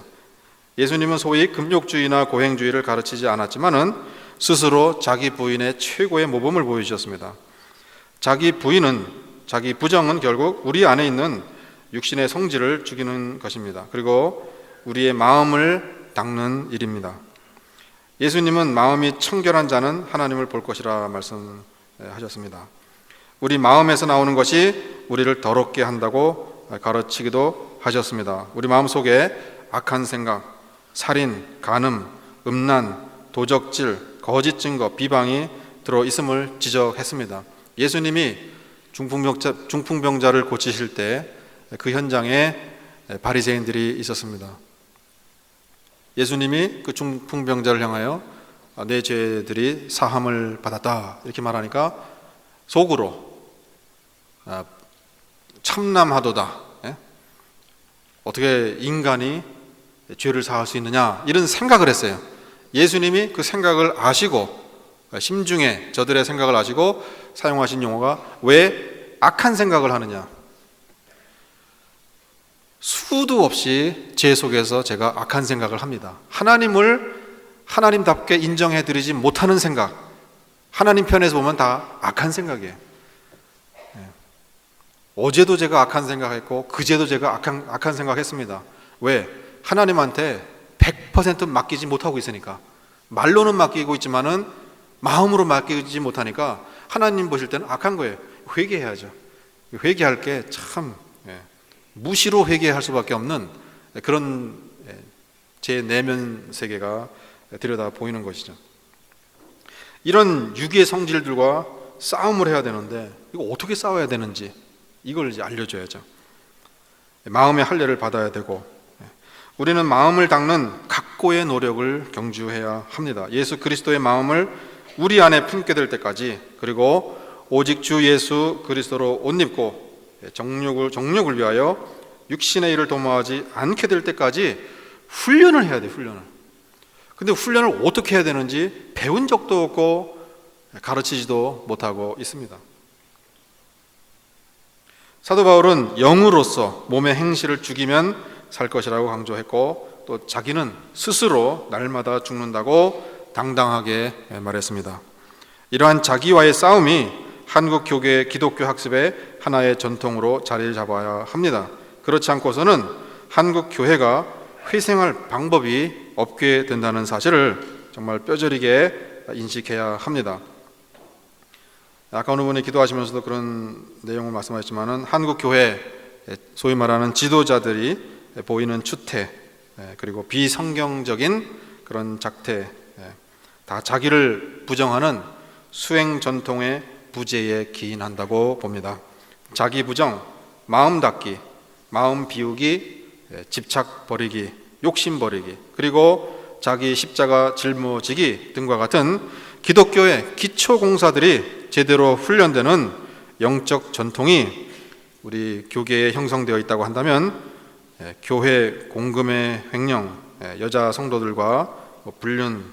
[SPEAKER 1] 예수님은 소위 금욕주의나 고행주의를 가르치지 않았지만은 스스로 자기 부인의 최고의 모범을 보여주셨습니다. 자기 부정은 결국 우리 안에 있는 육신의 성질을 죽이는 것입니다. 그리고 우리의 마음을 닦는 일입니다. 예수님은 마음이 청결한 자는 하나님을 볼 것이라 말씀하셨습니다. 우리 마음에서 나오는 것이 우리를 더럽게 한다고 가르치기도 하셨습니다. 우리 마음 속에 악한 생각, 살인, 간음, 음란, 도적질, 거짓 증거, 비방이 들어있음을 지적했습니다. 예수님이 중풍병자를 고치실 때 그 현장에 바리새인들이 있었습니다. 예수님이 그 중풍병자를 향하여 내 죄들이 사함을 받았다 이렇게 말하니까 속으로 참남하도다, 어떻게 인간이 죄를 사할 수 있느냐 이런 생각을 했어요. 예수님이 그 생각을 아시고, 심중에 저들의 생각을 아시고 사용하신 용어가 왜 악한 생각을 하느냐. 수도 없이 제 속에서 제가 악한 생각을 합니다. 하나님을 하나님답게 인정해드리지 못하는 생각, 하나님 편에서 보면 다 악한 생각이에요. 어제도 제가 악한 생각했고 그제도 제가 악한 생각했습니다. 왜? 하나님한테 100% 맡기지 못하고 있으니까. 말로는 맡기고 있지만은 마음으로 맡기지 못하니까 하나님 보실 때는 악한 거예요. 회개해야죠. 회개할 게 참 무시로 회개할 수밖에 없는 그런 제 내면 세계가 들여다 보이는 것이죠. 이런 육의 성질들과 싸움을 해야 되는데 이거 어떻게 싸워야 되는지 이걸 이제 알려줘야죠. 마음의 할례를 받아야 되고, 우리는 마음을 닦는 각고의 노력을 경주해야 합니다. 예수 그리스도의 마음을 우리 안에 품게 될 때까지, 그리고 오직 주 예수 그리스도로 옷 입고 정욕을 위하여 육신의 일을 도모하지 않게 될 때까지 훈련을 해야 돼요. 훈련을. 근데 훈련을 어떻게 해야 되는지 배운 적도 없고 가르치지도 못하고 있습니다. 사도 바울은 영으로서 몸의 행실을 죽이면 살 것이라고 강조했고, 또 자기는 스스로 날마다 죽는다고 당당하게 말했습니다. 이러한 자기와의 싸움이 한국 교계 기독교 학습의 하나의 전통으로 자리를 잡아야 합니다. 그렇지 않고서는 한국 교회가 회생할 방법이 없게 된다는 사실을 정말 뼈저리게 인식해야 합니다. 아까 어느 분이 기도하시면서도 그런 내용을 말씀하셨지만은 한국 교회 소위 말하는 지도자들이 보이는 추태, 그리고 비성경적인 그런 작태, 다 자기를 부정하는 수행 전통의 부재에 기인한다고 봅니다. 자기 부정, 마음 닫기, 마음 비우기, 집착 버리기, 욕심 버리기, 그리고 자기 십자가 짊어지기 등과 같은 기독교의 기초 공사들이 제대로 훈련되는 영적 전통이 우리 교계에 형성되어 있다고 한다면, 교회 공금의 횡령, 여자 성도들과 불륜,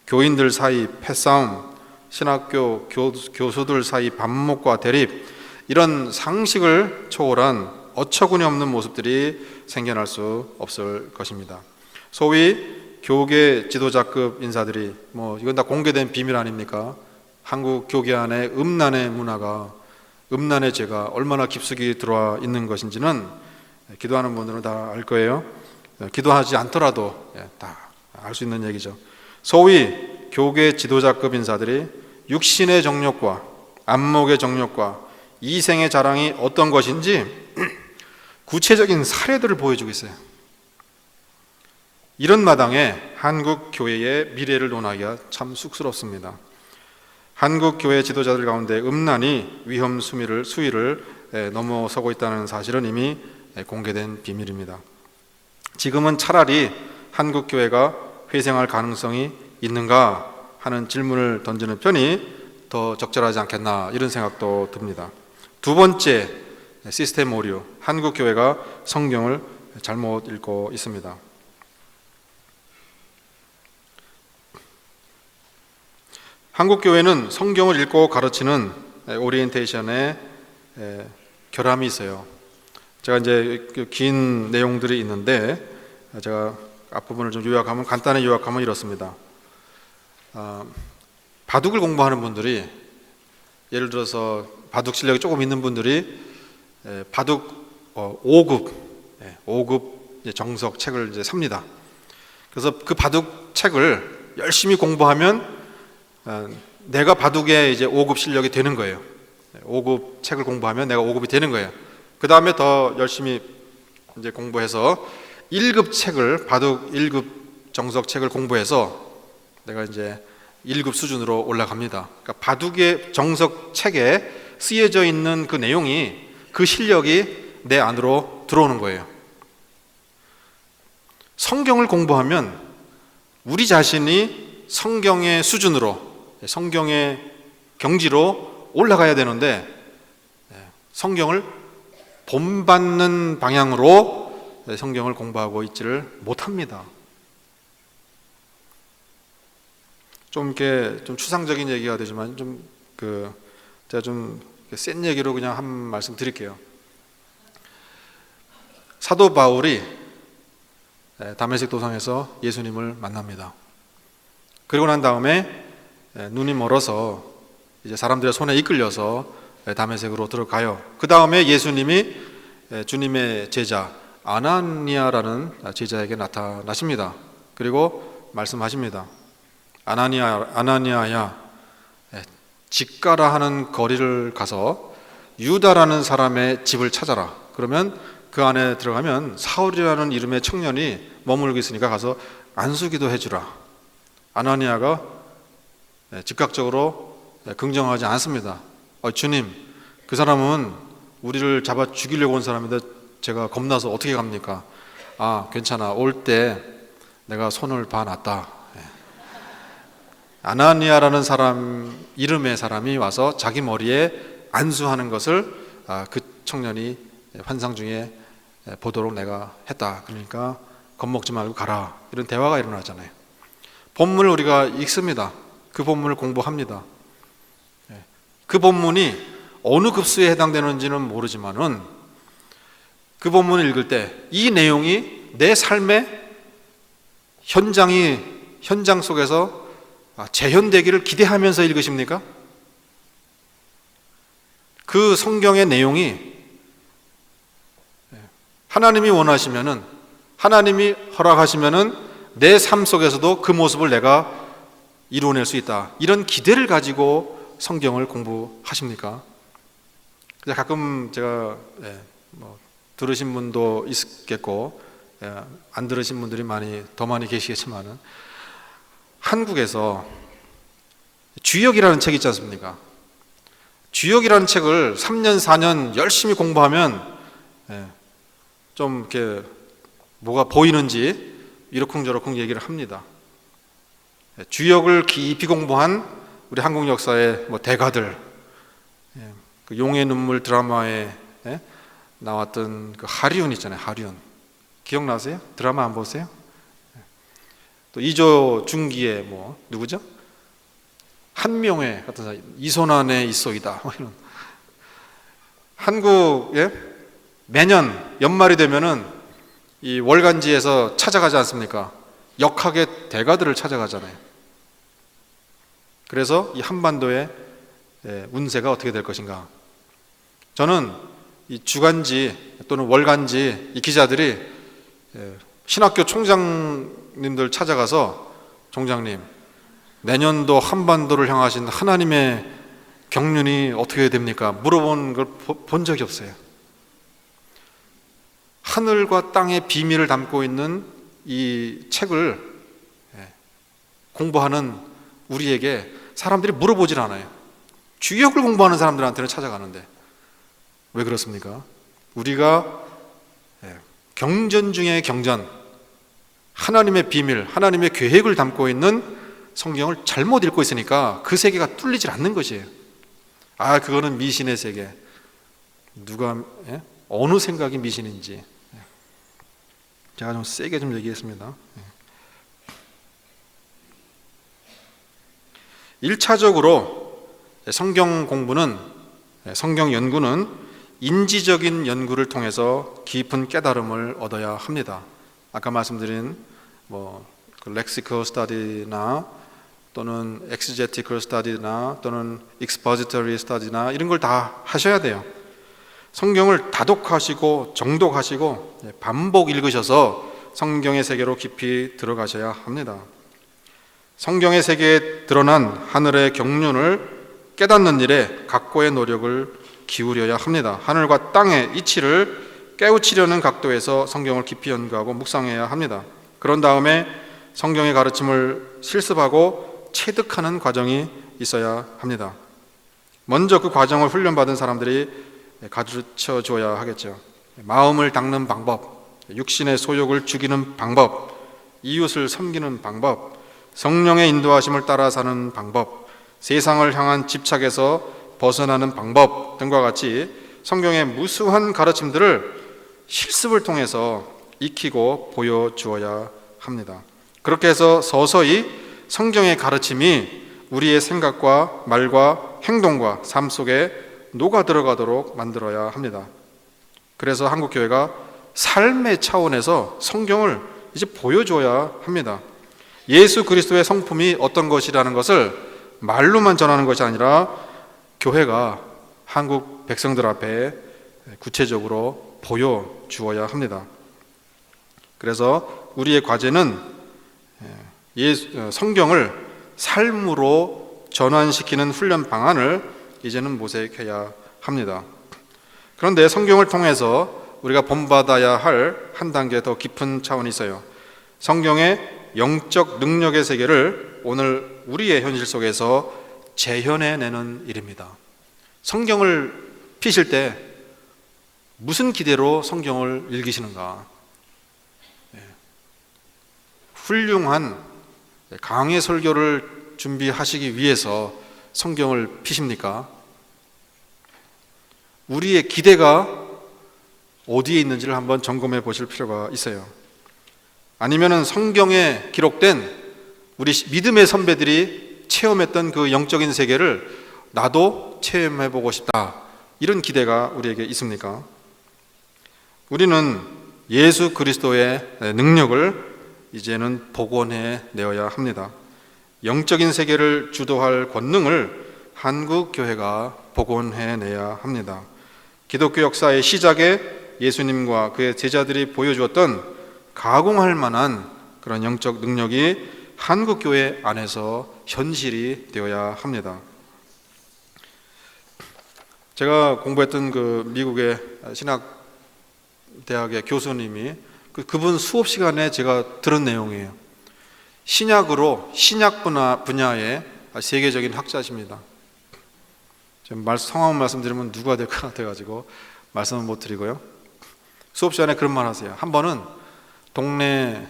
[SPEAKER 1] 교인들 사이 패싸움, 신학교 교수들 사이 반목과 대립, 이런 상식을 초월한 어처구니 없는 모습들이 생겨날 수 없을 것입니다. 소위 교계 지도자급 인사들이 이건 다 공개된 비밀 아닙니까? 한국 교계 안에 음란의 문화가, 음란의 죄가 얼마나 깊숙이 들어와 있는 것인지는 기도하는 분들은 다 알 거예요. 기도하지 않더라도 다 알 수 있는 얘기죠. 소위 교계 지도자급 인사들이 육신의 정욕과 안목의 정욕과 이생의 자랑이 어떤 것인지 구체적인 사례들을 보여주고 있어요. 이런 마당에 한국 교회의 미래를 논하기가 참 쑥스럽습니다. 한국 교회 지도자들 가운데 음란이 위험 수위를 넘어서고 있다는 사실은 이미 공개된 비밀입니다. 지금은 차라리 한국 교회가 회생할 가능성이 있는가 하는 질문을 던지는 편이 더 적절하지 않겠나, 이런 생각도 듭니다. 두 번째 시스템 오류, 한국 교회가 성경을 잘못 읽고 있습니다. 한국 교회는 성경을 읽고 가르치는 오리엔테이션에 결함이 있어요. 제가 이제 긴 내용들이 있는데 제가 앞부분을 좀 요약하면, 간단히 요약하면 이렇습니다. 바둑을 공부하는 분들이, 예를 들어서 바둑 실력이 조금 있는 분들이 바둑 5급 정석 책을 이제 삽니다. 그래서 그 바둑 책을 열심히 공부하면 내가 바둑에 이제 5급 실력이 되는 거예요. 5급 책을 공부하면 내가 5급이 되는 거예요. 그 다음에 더 열심히 이제 공부해서 1급 책을, 바둑 1급 정석 책을 공부해서 내가 이제 1급 수준으로 올라갑니다. 그러니까 바둑의 정석 책에 쓰여져 있는 그 내용이, 그 실력이 내 안으로 들어오는 거예요. 성경을 공부하면 우리 자신이 성경의 수준으로, 성경의 경지로 올라가야 되는데 성경을 본받는 방향으로 성경을 공부하고 있지를 못합니다. 좀 추상적인 얘기가 되지만 제가 좀 센 얘기로 그냥 한 말씀 드릴게요. 사도 바울이 다메섹 도상에서 예수님을 만납니다. 그리고 난 다음에 눈이 멀어서 이제 사람들의 손에 이끌려서 다메섹으로 들어가요. 그 다음에 예수님이 주님의 제자 아나니아라는 제자에게 나타나십니다. 그리고 말씀하십니다. 아나니아야, 집가라 하는 거리를 가서 유다라는 사람의 집을 찾아라. 그러면 그 안에 들어가면 사울이라는 이름의 청년이 머물고 있으니까 가서 안수기도 해주라. 아나니아가 즉각적으로 긍정하지 않습니다. 주님, 그 사람은 우리를 잡아 죽이려고 온 사람인데 제가 겁나서 어떻게 갑니까? 괜찮아, 올 때 내가 손을 봐놨다. 아나니아라는 사람 이름의 사람이 와서 자기 머리에 안수하는 것을 그 청년이 환상 중에 보도록 내가 했다. 그러니까 겁먹지 말고 가라. 이런 대화가 일어나잖아요. 본문을 우리가 읽습니다. 그 본문을 공부합니다. 그 본문이 어느 급수에 해당되는지는 모르지만은 그 본문을 읽을 때 이 내용이 내 삶의 현장 속에서 재현되기를 기대하면서 읽으십니까? 그 성경의 내용이 하나님이 원하시면은, 하나님이 허락하시면은 내 삶 속에서도 그 모습을 내가 이루어낼 수 있다. 이런 기대를 가지고 성경을 공부하십니까? 가끔 제가 들으신 분도 있겠고 안 들으신 분들이 더 많이 계시겠지만은, 한국에서 주역이라는 책이 있지 않습니까? 주역이라는 책을 3년 4년 열심히 공부하면 좀 이렇게 뭐가 보이는지 이러쿵저러쿵 얘기를 합니다. 주역을 깊이 공부한 우리 한국 역사의 대가들, 그 용의 눈물 드라마에 나왔던 그 하리운 있잖아요. 하리운 기억나세요? 드라마 안 보세요? 또 이조 중기의 누구죠? 한명회 같은 사람, 이손안의 이소이다. 이런. 한국에 매년 연말이 되면은 이 월간지에서 찾아가지 않습니까? 역학의 대가들을 찾아가잖아요. 그래서 이 한반도의 운세가 어떻게 될 것인가. 저는 이 주간지 또는 월간지 이 기자들이 신학교 총장님들 찾아가서 총장님, 내년도 한반도를 향하신 하나님의 경륜이 어떻게 됩니까? 물어본 걸 본 적이 없어요. 하늘과 땅의 비밀을 담고 있는 이 책을 공부하는 우리에게 사람들이 물어보질 않아요. 주역을 공부하는 사람들한테는 찾아가는데 왜 그렇습니까? 우리가 경전 중에 경전, 하나님의 비밀, 하나님의 계획을 담고 있는 성경을 잘못 읽고 있으니까 그 세계가 뚫리질 않는 것이에요. 그거는 미신의 세계. 누가 어느 생각이 미신인지 제가 좀 세게 좀 얘기했습니다. 1차적으로 성경 공부는, 성경 연구는 인지적인 연구를 통해서 깊은 깨달음을 얻어야 합니다. 아까 말씀드린 렉시컬 스터디나 또는 엑시제티컬 스터디나 또는 익스포지터리 스터디나 이런 걸 다 하셔야 돼요. 성경을 다독하시고 정독하시고 반복 읽으셔서 성경의 세계로 깊이 들어가셔야 합니다. 성경의 세계에 드러난 하늘의 경륜을 깨닫는 일에 각고의 노력을 기울여야 합니다. 하늘과 땅의 이치를 깨우치려는 각도에서 성경을 깊이 연구하고 묵상해야 합니다. 그런 다음에 성경의 가르침을 실습하고 체득하는 과정이 있어야 합니다. 먼저 그 과정을 훈련받은 사람들이 가르쳐 줘야 하겠죠. 마음을 닦는 방법, 육신의 소욕을 죽이는 방법, 이웃을 섬기는 방법, 성령의 인도하심을 따라 사는 방법, 세상을 향한 집착에서 벗어나는 방법 등과 같이 성경의 무수한 가르침들을 실습을 통해서 익히고 보여주어야 합니다. 그렇게 해서 서서히 성경의 가르침이 우리의 생각과 말과 행동과 삶 속에 녹아 들어가도록 만들어야 합니다. 그래서 한국교회가 삶의 차원에서 성경을 이제 보여줘야 합니다. 예수 그리스도의 성품이 어떤 것이라는 것을 말로만 전하는 것이 아니라 교회가 한국 백성들 앞에 구체적으로 보여주어야 합니다. 그래서 우리의 과제는 성경을 삶으로 전환시키는 훈련 방안을 이제는 모색해야 합니다. 그런데 성경을 통해서 우리가 본받아야 할 한 단계 더 깊은 차원이 있어요. 성경의 영적 능력의 세계를 오늘 우리의 현실 속에서 재현해내는 일입니다. 성경을 피실 때 무슨 기대로 성경을 읽으시는가? 훌륭한 강의 설교를 준비하시기 위해서 성경을 피십니까? 우리의 기대가 어디에 있는지를 한번 점검해 보실 필요가 있어요. 아니면은 성경에 기록된 우리 믿음의 선배들이 체험했던 그 영적인 세계를 나도 체험해 보고 싶다, 이런 기대가 우리에게 있습니까? 우리는 예수 그리스도의 능력을 이제는 복원해 내어야 합니다. 영적인 세계를 주도할 권능을 한국 교회가 복원해 내야 합니다. 기독교 역사의 시작에 예수님과 그의 제자들이 보여주었던 가공할 만한 그런 영적 능력이 한국 교회 안에서 현실이 되어야 합니다. 제가 공부했던 그 미국의 신학대학의 교수님이 그분 수업 시간에 제가 들은 내용이에요. 신약으로 신약 분야의 세계적인 학자십니다. 성함을 말씀드리면 누가 될 것 같아가지고 말씀은 못 드리고요. 수업 시간에 그런 말 하세요. 한 번은 동네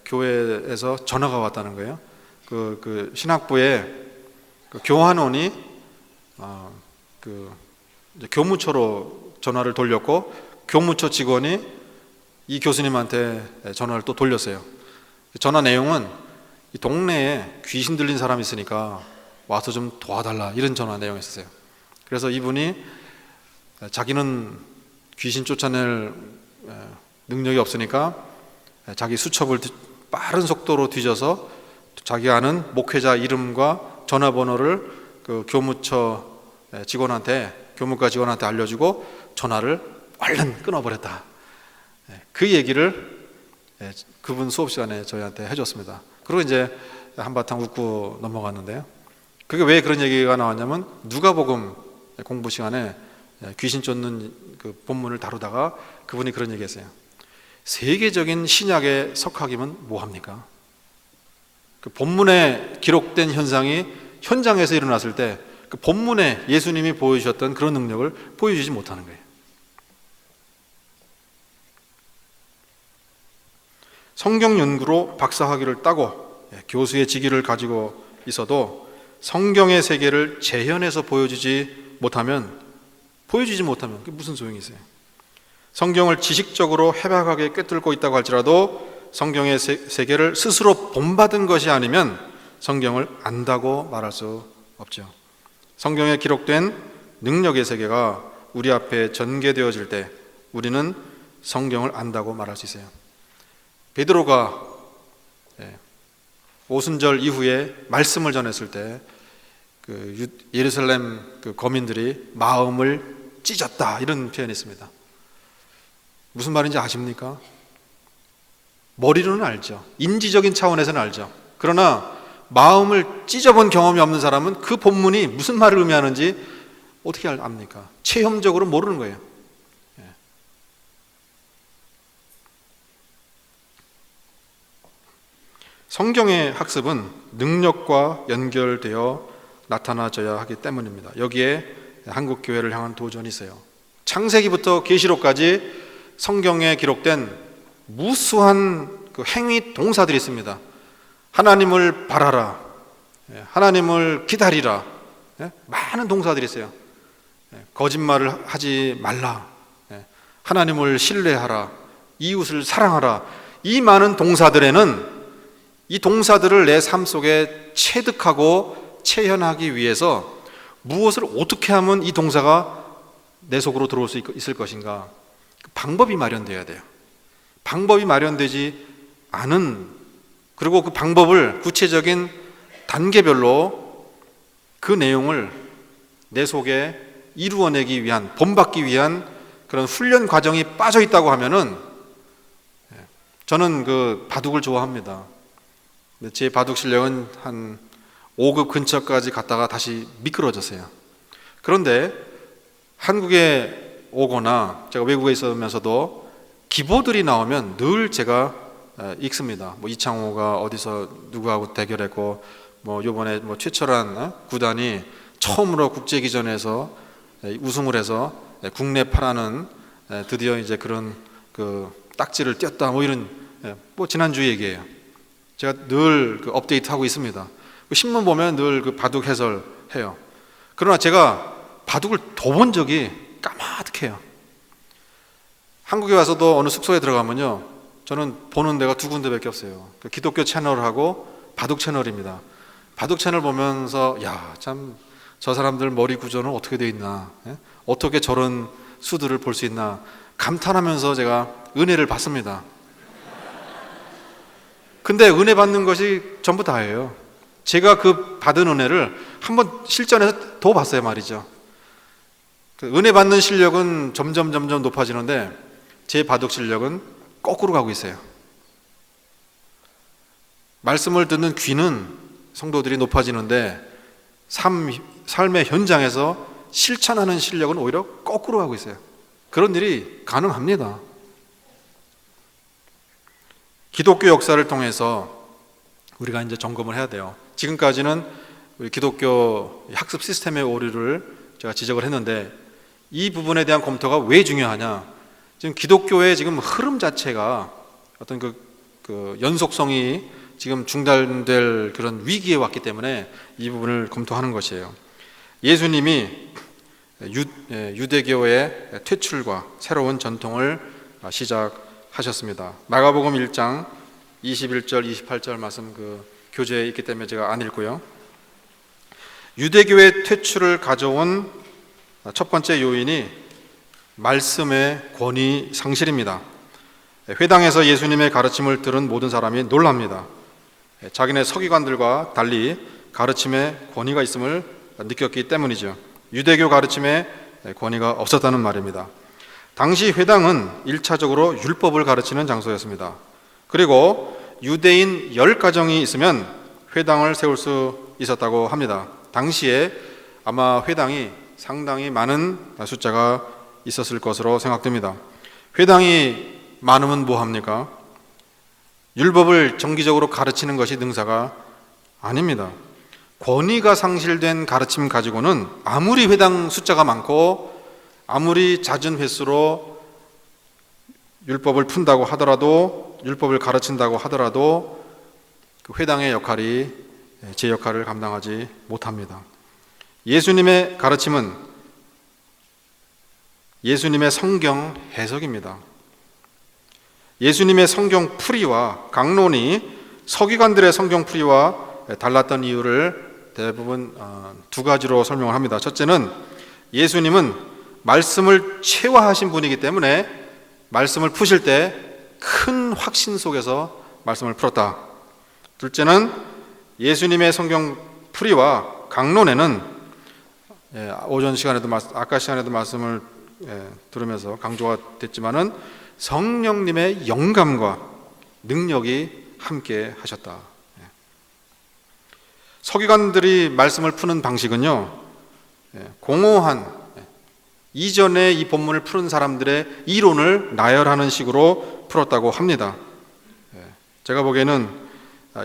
[SPEAKER 1] 교회에서 전화가 왔다는 거예요. 그 신학부에 그 교환원이 교무처로 전화를 돌렸고 교무처 직원이 이 교수님한테 전화를 또 돌렸어요. 전화 내용은 이 동네에 귀신 들린 사람이 있으니까 와서 좀 도와달라, 이런 전화 내용이었어요. 그래서 이분이 자기는 귀신 쫓아낼 능력이 없으니까 자기 수첩을 빠른 속도로 뒤져서 자기 아는 목회자 이름과 전화번호를 그 교무처 직원한테, 교무과 직원한테 알려주고 전화를 얼른 끊어버렸다. 그 얘기를 그분 수업 시간에 저희한테 해줬습니다. 그리고 이제 한바탕 웃고 넘어갔는데요. 그게 왜 그런 얘기가 나왔냐면, 누가복음 공부 시간에 귀신 쫓는 그 본문을 다루다가 그분이 그런 얘기했어요. 세계적인 신약의 석학이면 뭐합니까? 그 본문에 기록된 현상이 현장에서 일어났을 때 그 본문에 예수님이 보여주셨던 그런 능력을 보여주지 못하는 거예요. 성경 연구로 박사학위를 따고 교수의 직위를 가지고 있어도 성경의 세계를 재현해서 보여주지 못하면 그게 무슨 소용이 있어요? 성경을 지식적으로 해박하게 꿰뚫고 있다고 할지라도 성경의 세계를 스스로 본받은 것이 아니면 성경을 안다고 말할 수 없죠. 성경에 기록된 능력의 세계가 우리 앞에 전개되어질 때 우리는 성경을 안다고 말할 수 있어요. 베드로가 오순절 이후에 말씀을 전했을 때 그 예루살렘 그 거민들이 마음을 찢었다, 이런 표현이 있습니다. 무슨 말인지 아십니까? 머리로는 알죠. 인지적인 차원에서는 알죠. 그러나 마음을 찢어본 경험이 없는 사람은 그 본문이 무슨 말을 의미하는지 어떻게 압니까? 체험적으로 모르는 거예요. 성경의 학습은 능력과 연결되어 나타나져야 하기 때문입니다. 여기에 한국 교회를 향한 도전이 있어요. 창세기부터 계시록까지 성경에 기록된 무수한 그 행위 동사들이 있습니다. 하나님을 바라라, 하나님을 기다리라, 많은 동사들이 있어요. 거짓말을 하지 말라, 하나님을 신뢰하라, 이웃을 사랑하라. 이 많은 동사들에는 이 동사들을 내 삶 속에 체득하고 체현하기 위해서 무엇을 어떻게 하면 이 동사가 내 속으로 들어올 수 있을 것인가, 방법이 마련되어야 돼요. 방법이 마련되지 않은, 그리고 그 방법을 구체적인 단계별로 그 내용을 내 속에 이루어내기 위한, 본받기 위한 그런 훈련 과정이 빠져 있다고 하면은, 저는 그 바둑을 좋아합니다. 제 바둑 실력은 한 5급 근처까지 갔다가 다시 미끄러졌어요. 그런데 한국에 오거나 제가 외국에 있으면서도 기보들이 나오면 늘 제가 읽습니다. 뭐 이창호가 어디서 누구하고 대결했고, 뭐 요번에 뭐 최철한 구단이 처음으로 국제기전에서 우승을 해서 국내 파라는 드디어 이제 그런 그 딱지를 띄었다, 뭐 이런, 뭐 지난주 얘기예요. 제가 늘 그 업데이트하고 있습니다. 신문 보면 늘 그 바둑 해설해요. 그러나 제가 바둑을 둬본 적이 까마득해요. 한국에 와서도 어느 숙소에 들어가면요, 저는 보는 데가 두 군데밖에 없어요. 그 기독교 채널하고 바둑 채널입니다. 바둑 채널 보면서 야, 참 저 사람들 머리 구조는 어떻게 돼 있나, 어떻게 저런 수들을 볼 수 있나 감탄하면서 제가 은혜를 받습니다. 근데 은혜 받는 것이 전부 다예요. 제가 그 받은 은혜를 한번 실전에서 더 봤어요 말이죠. 그 은혜 받는 실력은 점점 높아지는데 제 바둑 실력은 거꾸로 가고 있어요. 말씀을 듣는 귀는 성도들이 높아지는데 삶의 현장에서 실천하는 실력은 오히려 거꾸로 가고 있어요. 그런 일이 가능합니다. 기독교 역사를 통해서 우리가 이제 점검을 해야 돼요. 지금까지는 우리 기독교 학습 시스템의 오류를 제가 지적을 했는데, 이 부분에 대한 검토가 왜 중요하냐? 지금 기독교의 지금 흐름 자체가 어떤 그 연속성이 지금 중단될 그런 위기에 왔기 때문에 이 부분을 검토하는 것이에요. 예수님이 유대교의 퇴출과 새로운 전통을 시작하셨습니다. 마가복음 1장 21절 28절 말씀 그 교재에 있기 때문에 제가 안 읽고요. 유대교의 퇴출을 가져온 첫 번째 요인이 말씀의 권위 상실입니다. 회당에서 예수님의 가르침을 들은 모든 사람이 놀랍니다. 자기네 서기관들과 달리 가르침에 권위가 있음을 느꼈기 때문이죠. 유대교 가르침에 권위가 없었다는 말입니다. 당시 회당은 1차적으로 율법을 가르치는 장소였습니다. 그리고 유대인 10가정이 있으면 회당을 세울 수 있었다고 합니다. 당시에 아마 회당이 상당히 많은 숫자가 있었을 것으로 생각됩니다. 회당이 많으면 뭐합니까? 율법을 정기적으로 가르치는 것이 능사가 아닙니다. 권위가 상실된 가르침 가지고는 아무리 회당 숫자가 많고 아무리 잦은 횟수로 율법을 푼다고 하더라도, 율법을 가르친다고 하더라도 그 회당의 역할이 제 역할을 감당하지 못합니다. 예수님의 가르침은 예수님의 성경 해석입니다. 예수님의 성경 풀이와 강론이 서기관들의 성경 풀이와 달랐던 이유를 대부분 두 가지로 설명을 합니다. 첫째는 예수님은 말씀을 체화하신 분이기 때문에 말씀을 푸실 때 큰 확신 속에서 말씀을 풀었다. 둘째는 예수님의 성경 풀이와 강론에는 오전 시간에도 아까 시간에도 말씀을 들으면서 강조가 됐지만은 성령님의 영감과 능력이 함께 하셨다. 서기관들이 말씀을 푸는 방식은요, 공허한 이전에 이 본문을 푸는 사람들의 이론을 나열하는 식으로 풀었다고 합니다. 제가 보기에는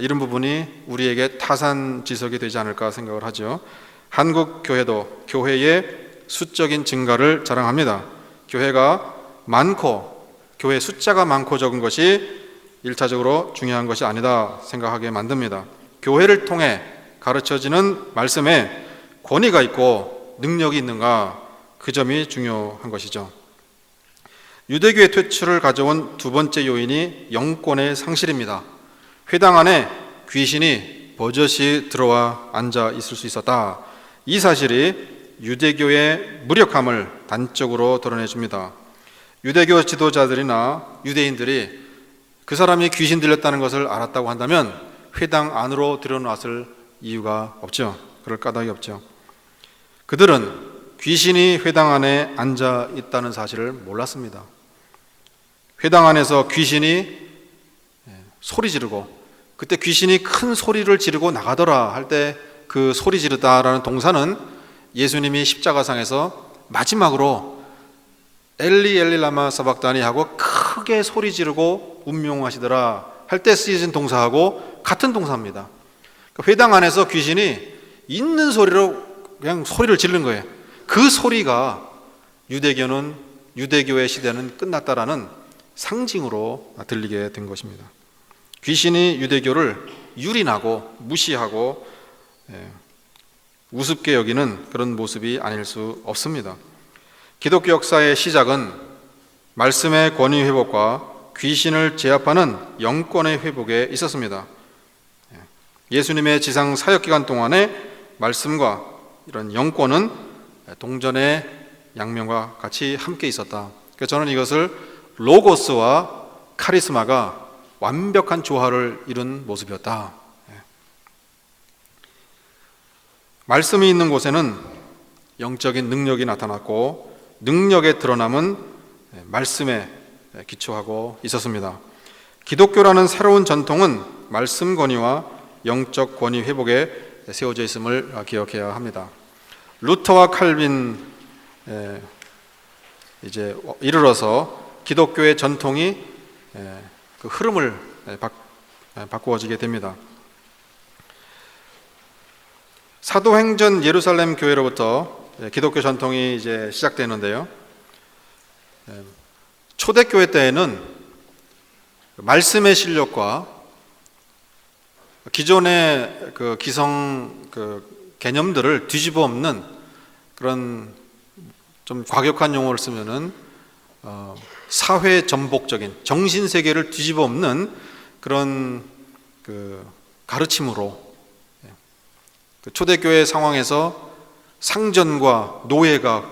[SPEAKER 1] 이런 부분이 우리에게 타산지석이 되지 않을까 생각을 하죠. 한국 교회도 교회의 수적인 증가를 자랑합니다. 교회가 많고 교회 숫자가 많고 적은 것이 1차적으로 중요한 것이 아니다 생각하게 만듭니다. 교회를 통해 가르쳐지는 말씀에 권위가 있고 능력이 있는가, 그 점이 중요한 것이죠. 유대교의 퇴출을 가져온 두 번째 요인이 영권의 상실입니다. 회당 안에 귀신이 버젓이 들어와 앉아 있을 수 있었다. 이 사실이 유대교의 무력함을 단적으로 드러내줍니다. 유대교 지도자들이나 유대인들이 그 사람이 귀신 들렸다는 것을 알았다고 한다면 회당 안으로 들여놨을 이유가 없죠. 그럴 까닭이 없죠. 그들은 귀신이 회당 안에 앉아 있다는 사실을 몰랐습니다. 회당 안에서 귀신이 소리 지르고, 그때 귀신이 큰 소리를 지르고 나가더라 할 때 그 소리 지르다라는 동사는 예수님이 십자가상에서 마지막으로 엘리 엘리 라마 사박다니 하고 크게 소리 지르고 운명하시더라 할 때 쓰여진 동사하고 같은 동사입니다. 회당 안에서 귀신이 있는 소리로 그냥 소리를 지르는 거예요. 그 소리가 유대교의 시대는 끝났다라는 상징으로 들리게 된 것입니다. 귀신이 유대교를 유린하고 무시하고 우습게 여기는 그런 모습이 아닐 수 없습니다. 기독교 역사의 시작은 말씀의 권위 회복과 귀신을 제압하는 영권의 회복에 있었습니다. 예수님의 지상 사역 기간 동안에 말씀과 이런 영권은 동전의 양면과 같이 함께 있었다. 그래서 저는 이것을 로고스와 카리스마가 완벽한 조화를 이룬 모습이었다. 말씀이 있는 곳에는 영적인 능력이 나타났고 능력의 드러남은 말씀에 기초하고 있었습니다. 기독교라는 새로운 전통은 말씀 권위와 영적 권위 회복에 세워져 있음을 기억해야 합니다. 루터와 칼빈 이제 이르러서 기독교의 전통이 그 흐름을 바꾸어지게 됩니다. 사도행전 예루살렘 교회로부터 기독교 전통이 이제 시작되는데요. 초대교회 때에는 말씀의 실력과 기존의 그 기성 개념들을 뒤집어 엎는 그런 좀 과격한 용어를 쓰면은 사회 전복적인 정신 세계를 뒤집어 엎는 그런 그 가르침으로 초대교회 상황에서 상전과 노예가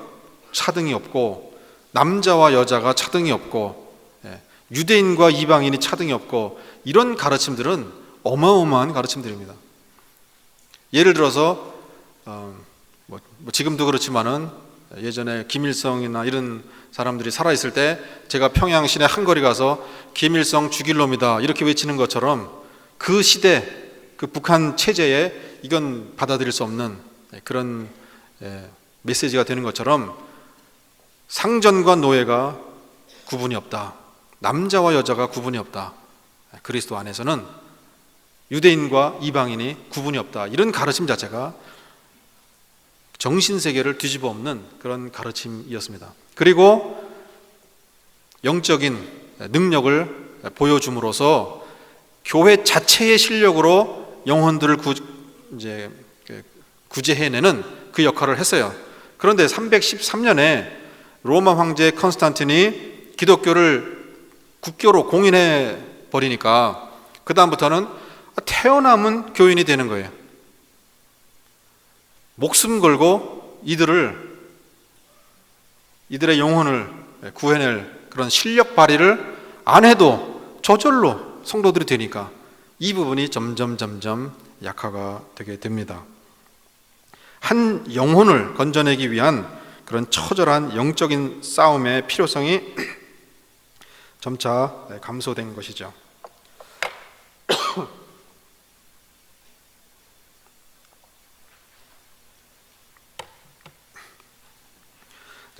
[SPEAKER 1] 차등이 없고 남자와 여자가 차등이 없고 유대인과 이방인이 차등이 없고, 이런 가르침들은 어마어마한 가르침들입니다. 예를 들어서 지금도 그렇지만은 예전에 김일성이나 이런 사람들이 살아있을 때 제가 평양 시내 한거리 가서 김일성 죽일 놈이다 이렇게 외치는 것처럼, 그 시대 그 북한 체제에 이건 받아들일 수 없는 그런 메시지가 되는 것처럼, 상전과 노예가 구분이 없다, 남자와 여자가 구분이 없다, 그리스도 안에서는 유대인과 이방인이 구분이 없다, 이런 가르침 자체가 정신세계를 뒤집어 엎는 그런 가르침이었습니다. 그리고 영적인 능력을 보여줌으로써 교회 자체의 실력으로 영혼들을 구제해내는 그 역할을 했어요. 그런데 313년에 로마 황제 컨스탄틴이 기독교를 국교로 공인해 버리니까 그 다음부터는 태어남은 교인이 되는 거예요. 목숨 걸고 이들의 영혼을 구해낼 그런 실력 발휘를 안 해도 저절로 성도들이 되니까 이 부분이 점점 약화가 되게 됩니다. 한 영혼을 건져내기 위한 그런 처절한 영적인 싸움의 필요성이 점차 감소된 것이죠.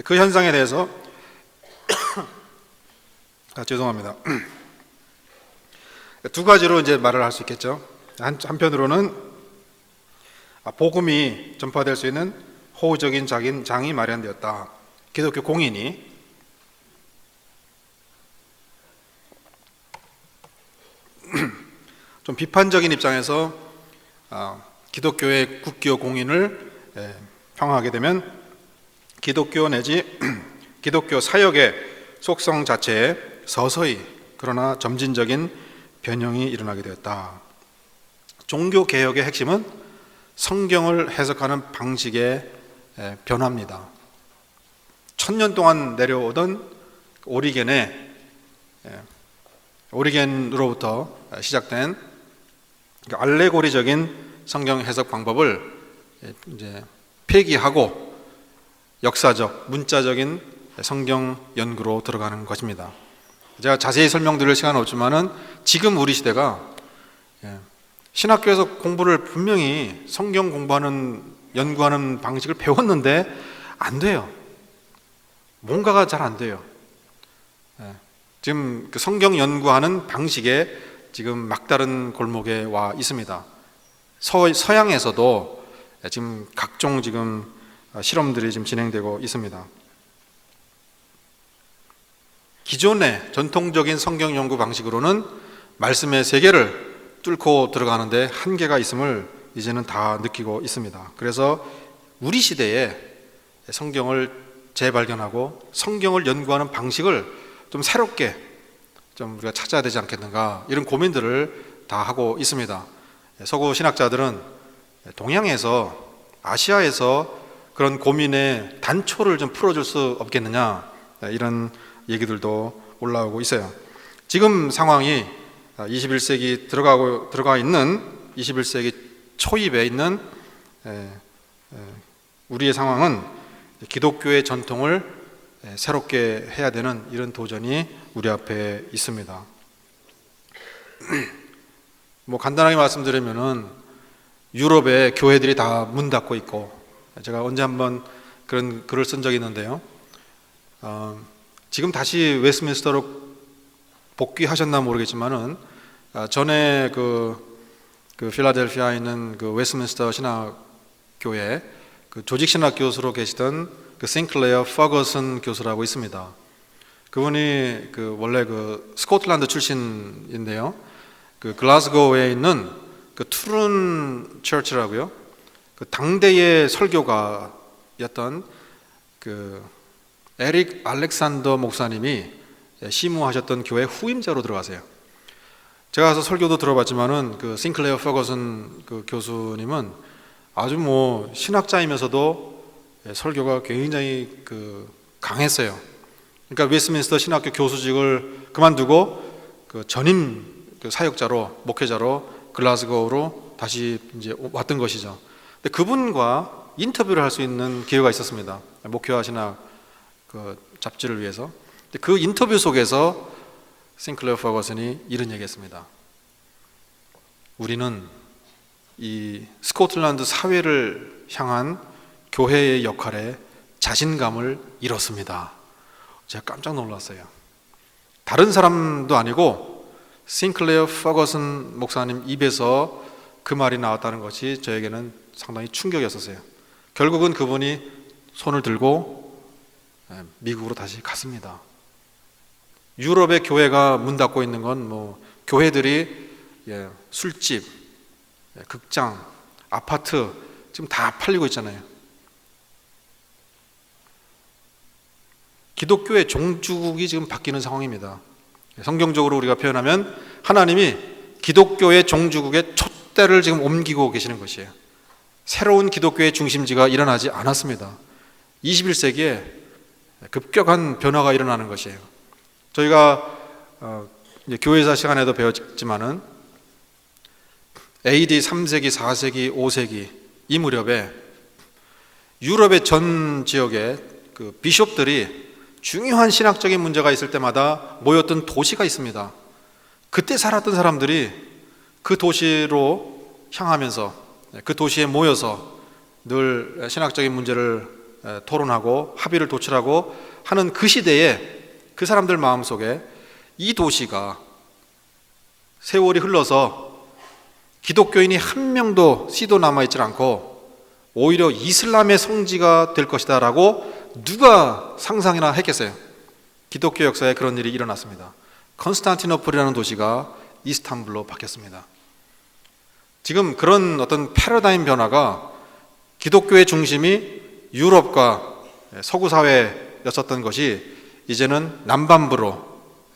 [SPEAKER 1] 그 현상에 대해서 죄송합니다. 두 가지로 이제 말을 할 수 있겠죠. 한편으로는 복음이 전파될 수 있는 호우적인 장이 마련되었다. 기독교 공인이 좀 비판적인 입장에서 기독교의 국교 공인을 평하게 되면 기독교 내지 기독교 사역의 속성 자체에 서서히 그러나 점진적인 변형이 일어나게 되었다. 종교 개혁의 핵심은 성경을 해석하는 방식의 변화입니다. 1000년 동안 내려오던 오리겐으로부터 시작된 알레고리적인 성경 해석 방법을 이제 폐기하고 역사적, 문자적인 성경 연구로 들어가는 것입니다. 제가 자세히 설명드릴 시간은 없지만은 지금 우리 시대가 신학교에서 공부를 분명히 성경 공부하는, 연구하는 방식을 배웠는데 안 돼요. 뭔가가 잘 안 돼요. 지금 그 성경 연구하는 방식에 지금 막다른 골목에 와 있습니다. 서양에서도 지금 각종 지금 실험들이 지금 진행되고 있습니다. 기존의 전통적인 성경 연구 방식으로는 말씀의 세계를 뚫고 들어가는데 한계가 있음을 이제는 다 느끼고 있습니다. 그래서 우리 시대에 성경을 재발견하고 성경을 연구하는 방식을 좀 새롭게 좀 우리가 찾아야 되지 않겠는가, 이런 고민들을 다 하고 있습니다. 서구 신학자들은 동양에서, 아시아에서 그런 고민의 단초를 좀 풀어줄 수 없겠느냐, 이런 얘기들도 올라오고 있어요. 지금 상황이 21세기 들어가 있는 21세기 초입에 있는 우리의 상황은 기독교의 전통을 새롭게 해야 되는 이런 도전이 우리 앞에 있습니다. 간단하게 말씀드리면은 유럽의 교회들이 다 문 닫고 있고, 제가 언제 한번 그런 글을 쓴 적이 있는데요. 지금 다시 웨스트민스터로 복귀하셨나 모르겠지만은 전에 그 필라델피아에 있는 그 웨스트민스터 신학교에 그 조직 신학 교수로 계시던 그 싱클레어 퍼거슨 교수라고 있습니다. 그분이 그 원래 그 스코틀랜드 출신인데요. 그 글라스고우에 있는 그 투룬 처치라고요. 그 당대의 설교가였던 그 에릭 알렉산더 목사님이 시무하셨던 교회 후임자로 들어가세요. 제가 가서 설교도 들어봤지만은 그 싱클레어 퍼거슨 그 교수님은 아주 신학자이면서도 설교가 굉장히 그 강했어요. 그러니까 웨스트민스터 신학교 교수직을 그만두고 그 전임 그 사역자로 목회자로 글라스고우로 다시 이제 왔던 것이죠. 근데 그분과 인터뷰를 할 수 있는 기회가 있었습니다. 목회와 신학 그 잡지를 위해서. 근데 그 인터뷰 속에서 싱클레어 퍼거슨이 이런 얘기했습니다. 우리는 이 스코틀랜드 사회를 향한 교회의 역할에 자신감을 잃었습니다. 제가 깜짝 놀랐어요. 다른 사람도 아니고 싱클레어 퍼거슨 목사님 입에서 그 말이 나왔다는 것이 저에게는 상당히 충격이었어요. 결국은 그분이 손을 들고 미국으로 다시 갔습니다. 유럽의 교회가 문 닫고 있는 건 뭐 교회들이 술집, 극장, 아파트 지금 다 팔리고 있잖아요. 기독교의 종주국이 지금 바뀌는 상황입니다. 성경적으로 우리가 표현하면 하나님이 기독교의 종주국의 촛대를 지금 옮기고 계시는 것이에요. 새로운 기독교의 중심지가 일어나지 않았습니다. 21세기에 급격한 변화가 일어나는 것이에요. 저희가 교회사 시간에도 배웠지만은 AD 3세기, 4세기, 5세기 이 무렵에 유럽의 전 지역에 그 비숍들이 중요한 신학적인 문제가 있을 때마다 모였던 도시가 있습니다. 그때 살았던 사람들이 그 도시로 향하면서 그 도시에 모여서 늘 신학적인 문제를 토론하고 합의를 도출하고 하는 그 시대에 그 사람들 마음속에 이 도시가 세월이 흘러서 기독교인이 한 명도 씨도 남아있지 않고 오히려 이슬람의 성지가 될 것이다 라고 누가 상상이나 했겠어요? 기독교 역사에 그런 일이 일어났습니다. 컨스탄티노플이라는 도시가 이스탄불로 바뀌었습니다. 지금 그런 어떤 패러다임 변화가 기독교의 중심이 유럽과 서구 사회였었던 것이 이제는 남반부로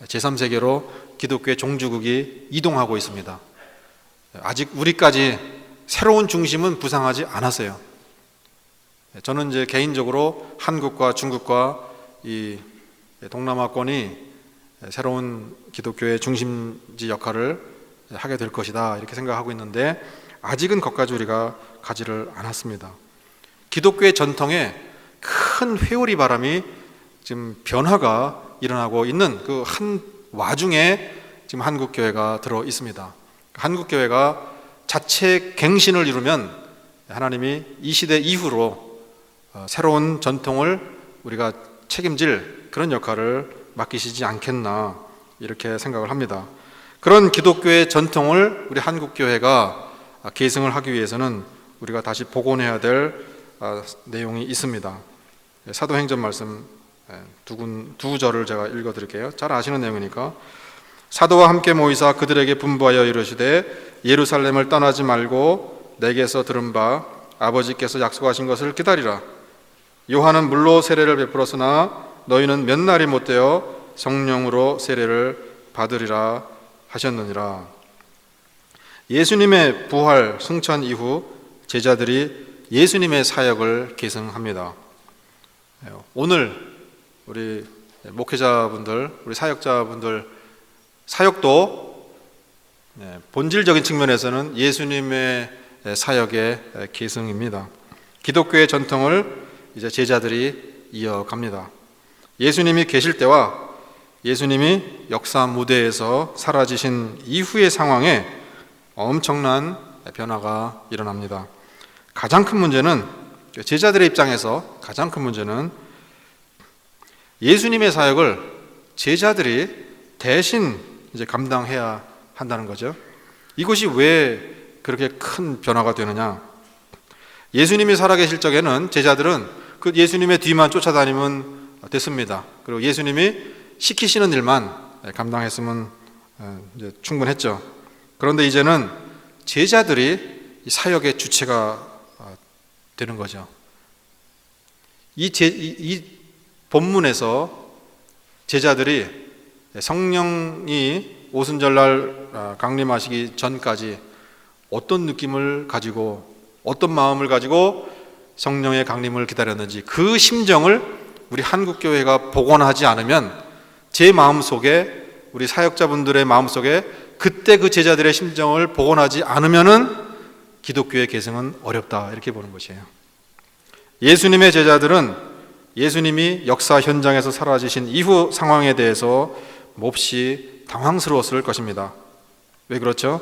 [SPEAKER 1] 제3세계로 기독교의 종주국이 이동하고 있습니다. 아직 우리까지 새로운 중심은 부상하지 않았어요. 저는 이제 개인적으로 한국과 중국과 이 동남아권이 새로운 기독교의 중심지 역할을 하게 될 것이다 이렇게 생각하고 있는데 아직은 거기까지 우리가 가지를 않았습니다. 기독교의 전통에 큰 회오리 바람이 지금 변화가 일어나고 있는 그 한 와중에 지금 한국 교회가 들어 있습니다. 한국 교회가 자체 갱신을 이루면 하나님이 이 시대 이후로 새로운 전통을 우리가 책임질 그런 역할을 맡기시지 않겠나 이렇게 생각을 합니다. 그런 기독교의 전통을 우리 한국 교회가 계승을 하기 위해서는 우리가 다시 복원해야 될 내용이 있습니다. 사도행전 말씀 두 구절을 제가 읽어드릴게요. 잘 아시는 내용이니까. 사도와 함께 모이사 그들에게 분부하여 이르시되 예루살렘을 떠나지 말고 내게서 들은 바 아버지께서 약속하신 것을 기다리라. 요한은 물로 세례를 베풀었으나 너희는 몇 날이 못되어 성령으로 세례를 받으리라 하셨느니라. 예수님의 부활 승천 이후 제자들이 예수님의 사역을 계승합니다. 오늘 우리 목회자분들, 우리 사역자분들 사역도 본질적인 측면에서는 예수님의 사역의 계승입니다. 기독교의 전통을 이제 제자들이 이어갑니다. 예수님이 계실 때와 예수님이 역사 무대에서 사라지신 이후의 상황에 엄청난 변화가 일어납니다. 가장 큰 문제는 제자들의 입장에서 가장 큰 문제는 예수님의 사역을 제자들이 대신 이제 감당해야 한다는 거죠. 이것이 왜 그렇게 큰 변화가 되느냐? 예수님이 살아계실 적에는 제자들은 그 예수님의 뒤만 쫓아다니면 됐습니다. 그리고 예수님이 시키시는 일만 감당했으면 이제 충분했죠. 그런데 이제는 제자들이 사역의 주체가 되는 거죠. 이 본문에서 제자들이 성령이 오순절날 강림하시기 전까지 어떤 느낌을 가지고 어떤 마음을 가지고 성령의 강림을 기다렸는지 그 심정을 우리 한국교회가 복원하지 않으면 제 마음속에 우리 사역자분들의 마음속에 그때 그 제자들의 심정을 복원하지 않으면은 기독교의 계승은 어렵다, 이렇게 보는 것이에요. 예수님의 제자들은 예수님이 역사 현장에서 사라지신 이후 상황에 대해서 몹시 당황스러웠을 것입니다. 왜 그렇죠?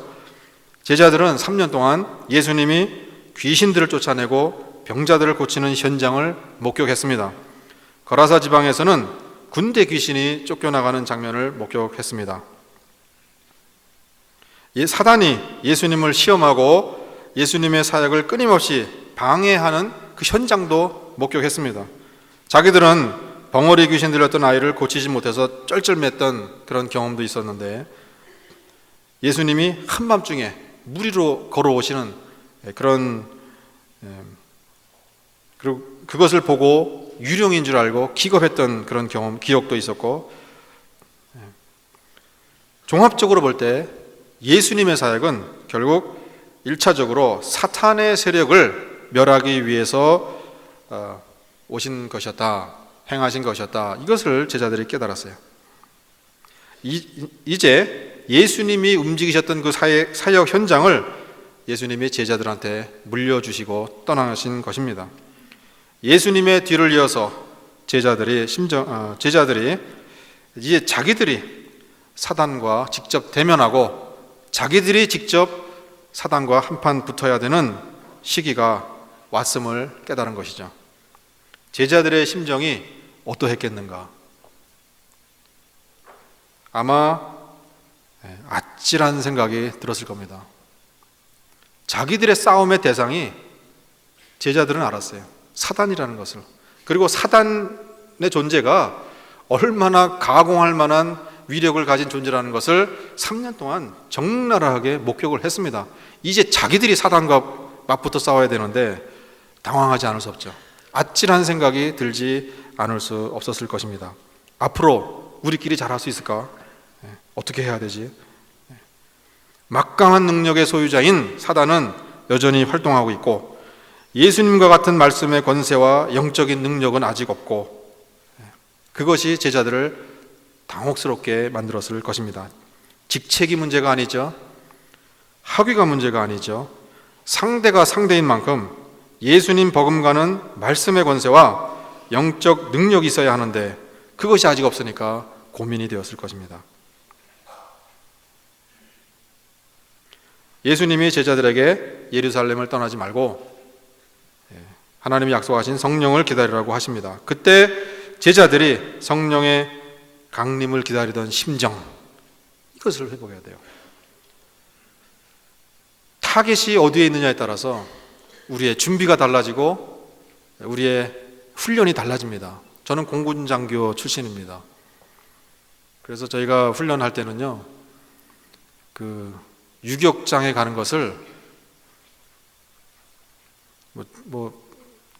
[SPEAKER 1] 제자들은 3년 동안 예수님이 귀신들을 쫓아내고 병자들을 고치는 현장을 목격했습니다. 거라사 지방에서는 군대 귀신이 쫓겨나가는 장면을 목격했습니다. 사단이 예수님을 시험하고 예수님의 사역을 끊임없이 방해하는 그 현장도 목격했습니다. 자기들은 벙어리 귀신 들렸던 아이를 고치지 못해서 쩔쩔맸던 그런 경험도 있었는데, 예수님이 한밤중에 무리로 걸어오시는 그런, 그리고 그것을 보고 유령인 줄 알고 기겁했던 그런 경험, 기억도 있었고, 종합적으로 볼 때 예수님의 사역은 결국 1차적으로 사탄의 세력을 멸하기 위해서 오신 것이었다, 행하신 것이었다, 이것을 제자들이 깨달았어요. 이제 예수님이 움직이셨던 그 사역 현장을 예수님이 제자들한테 물려주시고 떠나신 것입니다. 예수님의 뒤를 이어서 제자들이 이제 자기들이 사단과 직접 대면하고 자기들이 직접 사단과 한판 붙어야 되는 시기가 왔음을 깨달은 것이죠. 제자들의 심정이 어떠했겠는가? 아마 아찔한 생각이 들었을 겁니다. 자기들의 싸움의 대상이 제자들은 알았어요. 사단이라는 것을. 그리고 사단의 존재가 얼마나 가공할 만한 위력을 가진 존재라는 것을 3년 동안 적나라하게 목격을 했습니다. 이제 자기들이 사단과 맞붙어 싸워야 되는데 당황하지 않을 수 없죠. 아찔한 생각이 들지 않을 수 없었을 것입니다. 앞으로 우리끼리 잘할 수 있을까? 어떻게 해야 되지? 막강한 능력의 소유자인 사단은 여전히 활동하고 있고, 예수님과 같은 말씀의 권세와 영적인 능력은 아직 없고, 그것이 제자들을 당혹스럽게 만들었을 것입니다. 직책이 문제가 아니죠. 학위가 문제가 아니죠. 상대가 상대인 만큼 예수님 버금가는 말씀의 권세와 영적 능력이 있어야 하는데 그것이 아직 없으니까 고민이 되었을 것입니다. 예수님이 제자들에게 예루살렘을 떠나지 말고 하나님이 약속하신 성령을 기다리라고 하십니다. 그때 제자들이 성령의 강림을 기다리던 심정, 이것을 회복해야 돼요. 타겟이 어디에 있느냐에 따라서 우리의 준비가 달라지고 우리의 훈련이 달라집니다. 저는 공군장교 출신입니다. 그래서 저희가 훈련할 때는요, 그 유격장에 가는 것을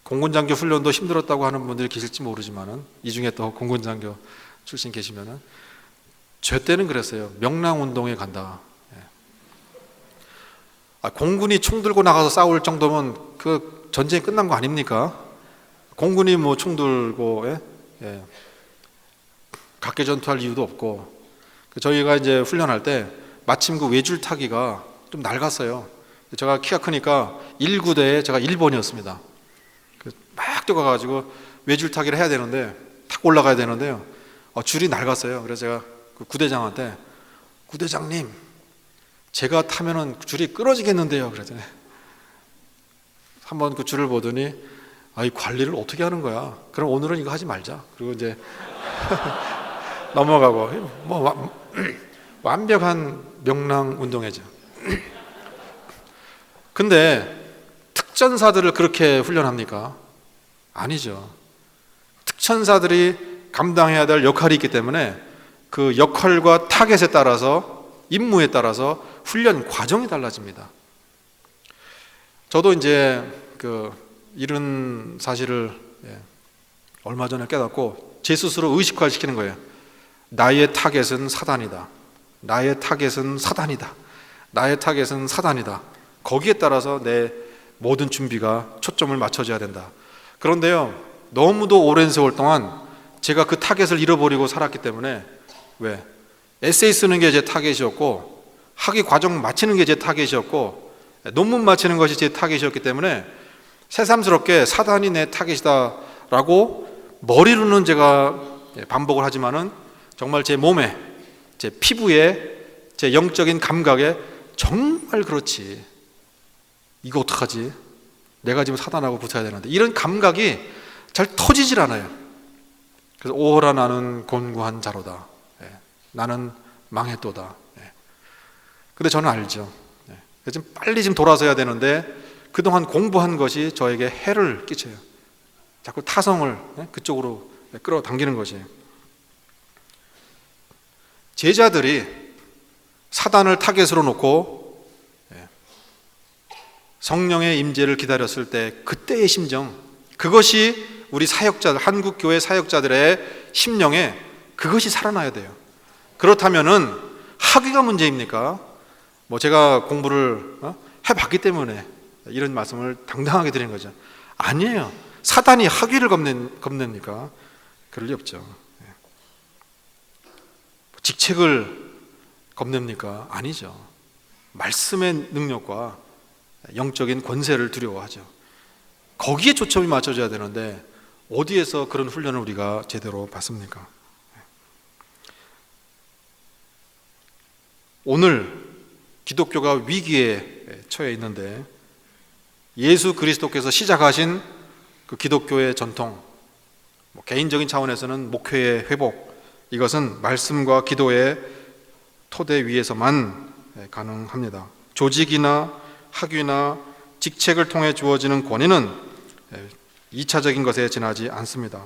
[SPEAKER 1] 공군장교 훈련도 힘들었다고 하는 분들이 계실지 모르지만은, 이 중에 또 공군장교 출신 계시면은, 저 때는 그랬어요. 명랑운동에 간다. 공군이 총 들고 나가서 싸울 정도면 그 전쟁이 끝난 거 아닙니까? 공군이 뭐 총 들고 각계 전투할 이유도 없고. 저희가 이제 훈련할 때 마침 그 외줄 타기가 좀 낡았어요. 제가 키가 크니까 1구대에 제가 1번이었습니다. 막 뛰어가가지고 외줄 타기를 해야 되는데, 탁 올라가야 되는데요, 줄이 낡았어요. 그래서 제가 그 구대장한테, 구대장님, 제가 타면은 줄이 끊어지겠는데요. 그랬더니 한번 그 줄을 보더니, 이 관리를 어떻게 하는 거야? 그럼 오늘은 이거 하지 말자. 그리고 이제 넘어가고, 완벽한 명랑 운동회죠. 근데 특전사들을 그렇게 훈련합니까? 아니죠. 특전사들이 감당해야 될 역할이 있기 때문에 그 역할과 타겟에 따라서, 임무에 따라서 훈련 과정이 달라집니다. 저도 이제 이런 사실을 얼마 전에 깨닫고 제 스스로 의식화시키는 거예요. 나의 타겟은 사단이다. 나의 타겟은 사단이다. 나의 타겟은 사단이다. 거기에 따라서 내 모든 준비가 초점을 맞춰져야 된다. 그런데요, 너무도 오랜 세월 동안 제가 그 타겟을 잃어버리고 살았기 때문에, 에세이 쓰는 게 제 타겟이었고, 학위 과정 마치는 게 제 타겟이었고, 논문 마치는 것이 제 타겟이었기 때문에 새삼스럽게 사단이 내 타겟이다라고 머리로는 제가 반복을 하지만은 정말 제 몸에, 제 피부에, 제 영적인 감각에 정말 그렇지, 이거 어떡하지? 내가 지금 사단하고 붙어야 되는데, 이런 감각이 잘 터지질 않아요. 그래서 오호라 나는 곤고한 자로다. 나는 망했도다. 근데 저는 알죠. 그래서 지금 빨리 좀 돌아서야 되는데 그동안 공부한 것이 저에게 해를 끼쳐요. 자꾸 타성을 그쪽으로 끌어당기는 것이. 제자들이 사단을 타겟으로 놓고 성령의 임재를 기다렸을 때 그때의 심정, 그것이 우리 사역자들, 한국교회 사역자들의 심령에 그것이 살아나야 돼요. 그렇다면은 학위가 문제입니까? 뭐 제가 공부를 해봤기 때문에 이런 말씀을 당당하게 드리는 거죠. 아니에요. 사단이 학위를 겁냅니까? 그럴 리 없죠. 직책을 겁냅니까? 아니죠. 말씀의 능력과 영적인 권세를 두려워하죠. 거기에 초점이 맞춰져야 되는데 어디에서 그런 훈련을 우리가 제대로 받습니까? 오늘 기독교가 위기에 처해 있는데 예수 그리스도께서 시작하신 그 기독교의 전통, 개인적인 차원에서는 목회의 회복, 이것은 말씀과 기도의 토대 위에서만 가능합니다. 조직이나 학위나 직책을 통해 주어지는 권위는 2차적인 것에 지나지 않습니다.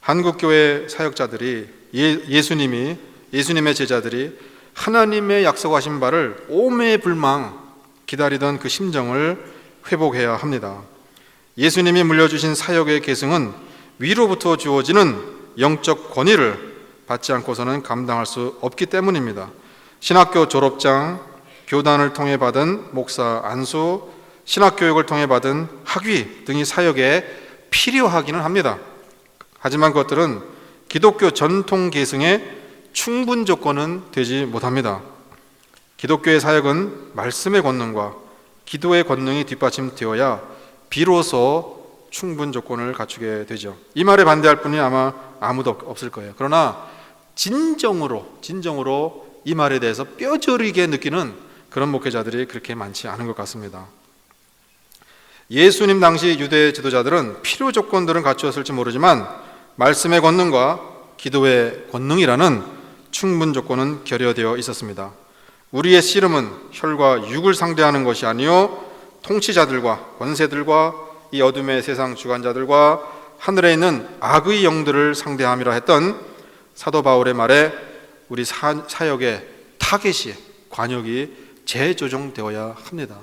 [SPEAKER 1] 한국교회 사역자들이 예수님의 제자들이 하나님의 약속하신 바를 오매불망 기다리던 그 심정을 회복해야 합니다. 예수님이 물려주신 사역의 계승은 위로부터 주어지는 영적 권위를 받지 않고서는 감당할 수 없기 때문입니다. 신학교 졸업장, 교단을 통해 받은 목사 안수, 신학교육을 통해 받은 학위 등이 사역에 필요하기는 합니다. 하지만 그것들은 기독교 전통 계승의 충분 조건은 되지 못합니다. 기독교의 사역은 말씀의 권능과 기도의 권능이 뒷받침되어야 비로소 충분 조건을 갖추게 되죠. 이 말에 반대할 분이 아마 아무도 없을 거예요. 그러나 진정으로 이 말에 대해서 뼈저리게 느끼는 그런 목회자들이 그렇게 많지 않은 것 같습니다. 예수님 당시 유대 지도자들은 필요 조건들은 갖추었을지 모르지만 말씀의 권능과 기도의 권능이라는 충분 조건은 결여되어 있었습니다. 우리의 씨름은 혈과 육을 상대하는 것이 아니요 통치자들과 권세들과 이 어둠의 세상 주관자들과 하늘에 있는 악의 영들을 상대함이라 했던 사도 바울의 말에 우리 사역의 타겟이, 관역이 재조정되어야 합니다.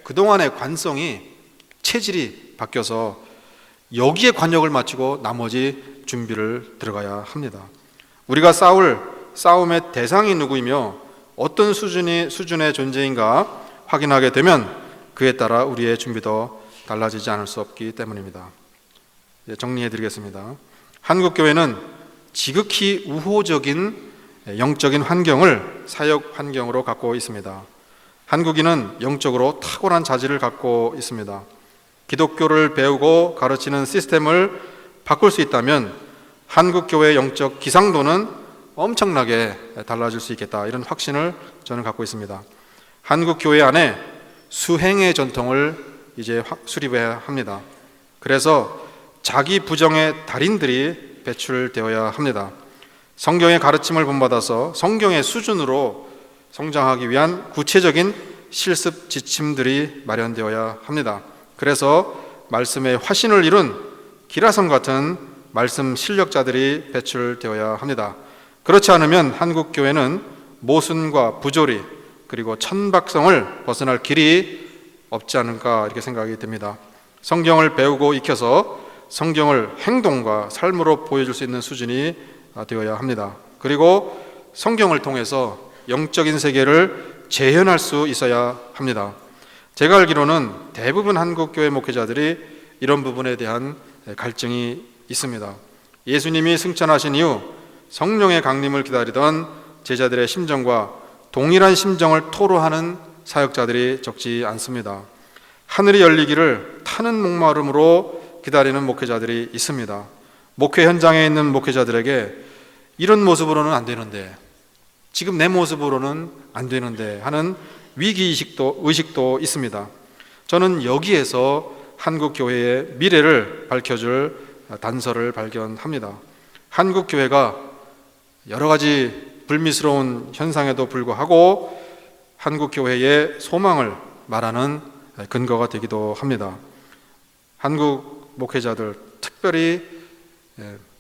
[SPEAKER 1] 그동안의 관성이, 체질이 바뀌어서 여기에 관역을 맞추고 나머지 준비를 들어가야 합니다. 우리가 싸울 싸움의 대상이 누구이며 어떤 수준의 존재인가 확인하게 되면 그에 따라 우리의 준비도 달라지지 않을 수 없기 때문입니다. 정리해 드리겠습니다. 한국교회는 지극히 우호적인 영적인 환경을 사역 환경으로 갖고 있습니다. 한국인은 영적으로 탁월한 자질을 갖고 있습니다. 기독교를 배우고 가르치는 시스템을 바꿀 수 있다면 한국교회의 영적 기상도는 엄청나게 달라질 수 있겠다, 이런 확신을 저는 갖고 있습니다. 한국교회 안에 수행의 전통을 이제 수립해야 합니다. 그래서 자기 부정의 달인들이 배출되어야 합니다. 성경의 가르침을 본받아서 성경의 수준으로 성장하기 위한 구체적인 실습 지침들이 마련되어야 합니다. 그래서 말씀의 화신을 이룬 기라성 같은 말씀 실력자들이 배출되어야 합니다. 그렇지 않으면 한국교회는 모순과 부조리 그리고 천박성을 벗어날 길이 없지 않을까, 이렇게 생각이 듭니다. 성경을 배우고 익혀서 성경을 행동과 삶으로 보여줄 수 있는 수준이 되어야 합니다. 그리고 성경을 통해서 영적인 세계를 재현할 수 있어야 합니다. 제가 알기로는 대부분 한국교회 목회자들이 이런 부분에 대한 갈증이 있습니다. 예수님이 승천하신 이후 성령의 강림을 기다리던 제자들의 심정과 동일한 심정을 토로하는 사역자들이 적지 않습니다. 하늘이 열리기를 타는 목마름으로 기다리는 목회자들이 있습니다. 목회 현장에 있는 목회자들에게 이런 모습으로는 안 되는데, 지금 내 모습으로는 안 되는데 하는 의식도 있습니다. 저는 여기에서 한국 교회의 미래를 밝혀줄 단서를 발견합니다. 한국 교회가 여러 가지 불미스러운 현상에도 불구하고 한국 교회의 소망을 말하는 근거가 되기도 합니다. 한국 목회자들, 특별히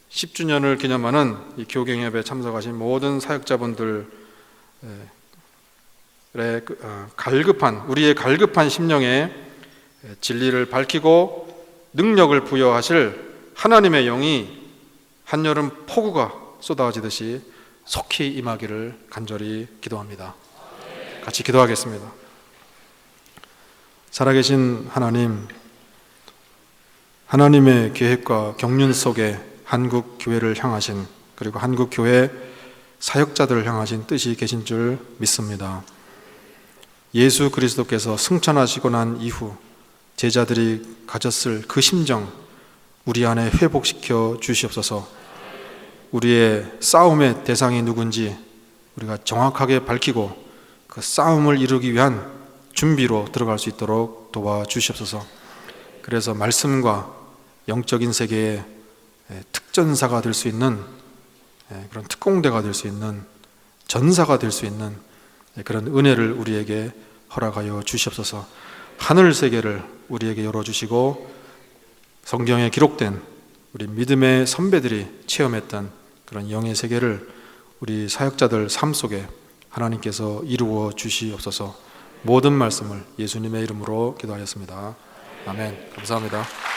[SPEAKER 1] 10주년을 기념하는 이 교경협에 참석하신 모든 사역자분들의 우리의 갈급한 심령에 진리를 밝히고 능력을 부여하실 하나님의 영이 한여름 폭우가 쏟아지듯이 속히 임하기를 간절히 기도합니다. 같이 기도하겠습니다. 살아계신 하나님, 하나님의 계획과 경륜 속에 한국 교회를 향하신, 그리고 한국 교회 사역자들을 향하신 뜻이 계신 줄 믿습니다. 예수 그리스도께서 승천하시고 난 이후 제자들이 가졌을 그 심정 우리 안에 회복시켜 주시옵소서. 우리의 싸움의 대상이 누군지 우리가 정확하게 밝히고 그 싸움을 이루기 위한 준비로 들어갈 수 있도록 도와주시옵소서. 그래서 말씀과 영적인 세계의 특전사가 될 수 있는, 그런 특공대가 될 수 있는, 전사가 될 수 있는 그런 은혜를 우리에게 허락하여 주시옵소서. 하늘 세계를 우리에게 열어주시고 성경에 기록된 우리 믿음의 선배들이 체험했던 그런 영의 세계를 우리 사역자들 삶 속에 하나님께서 이루어 주시옵소서. 모든 말씀을 예수님의 이름으로 기도하였습니다. 아멘. 감사합니다.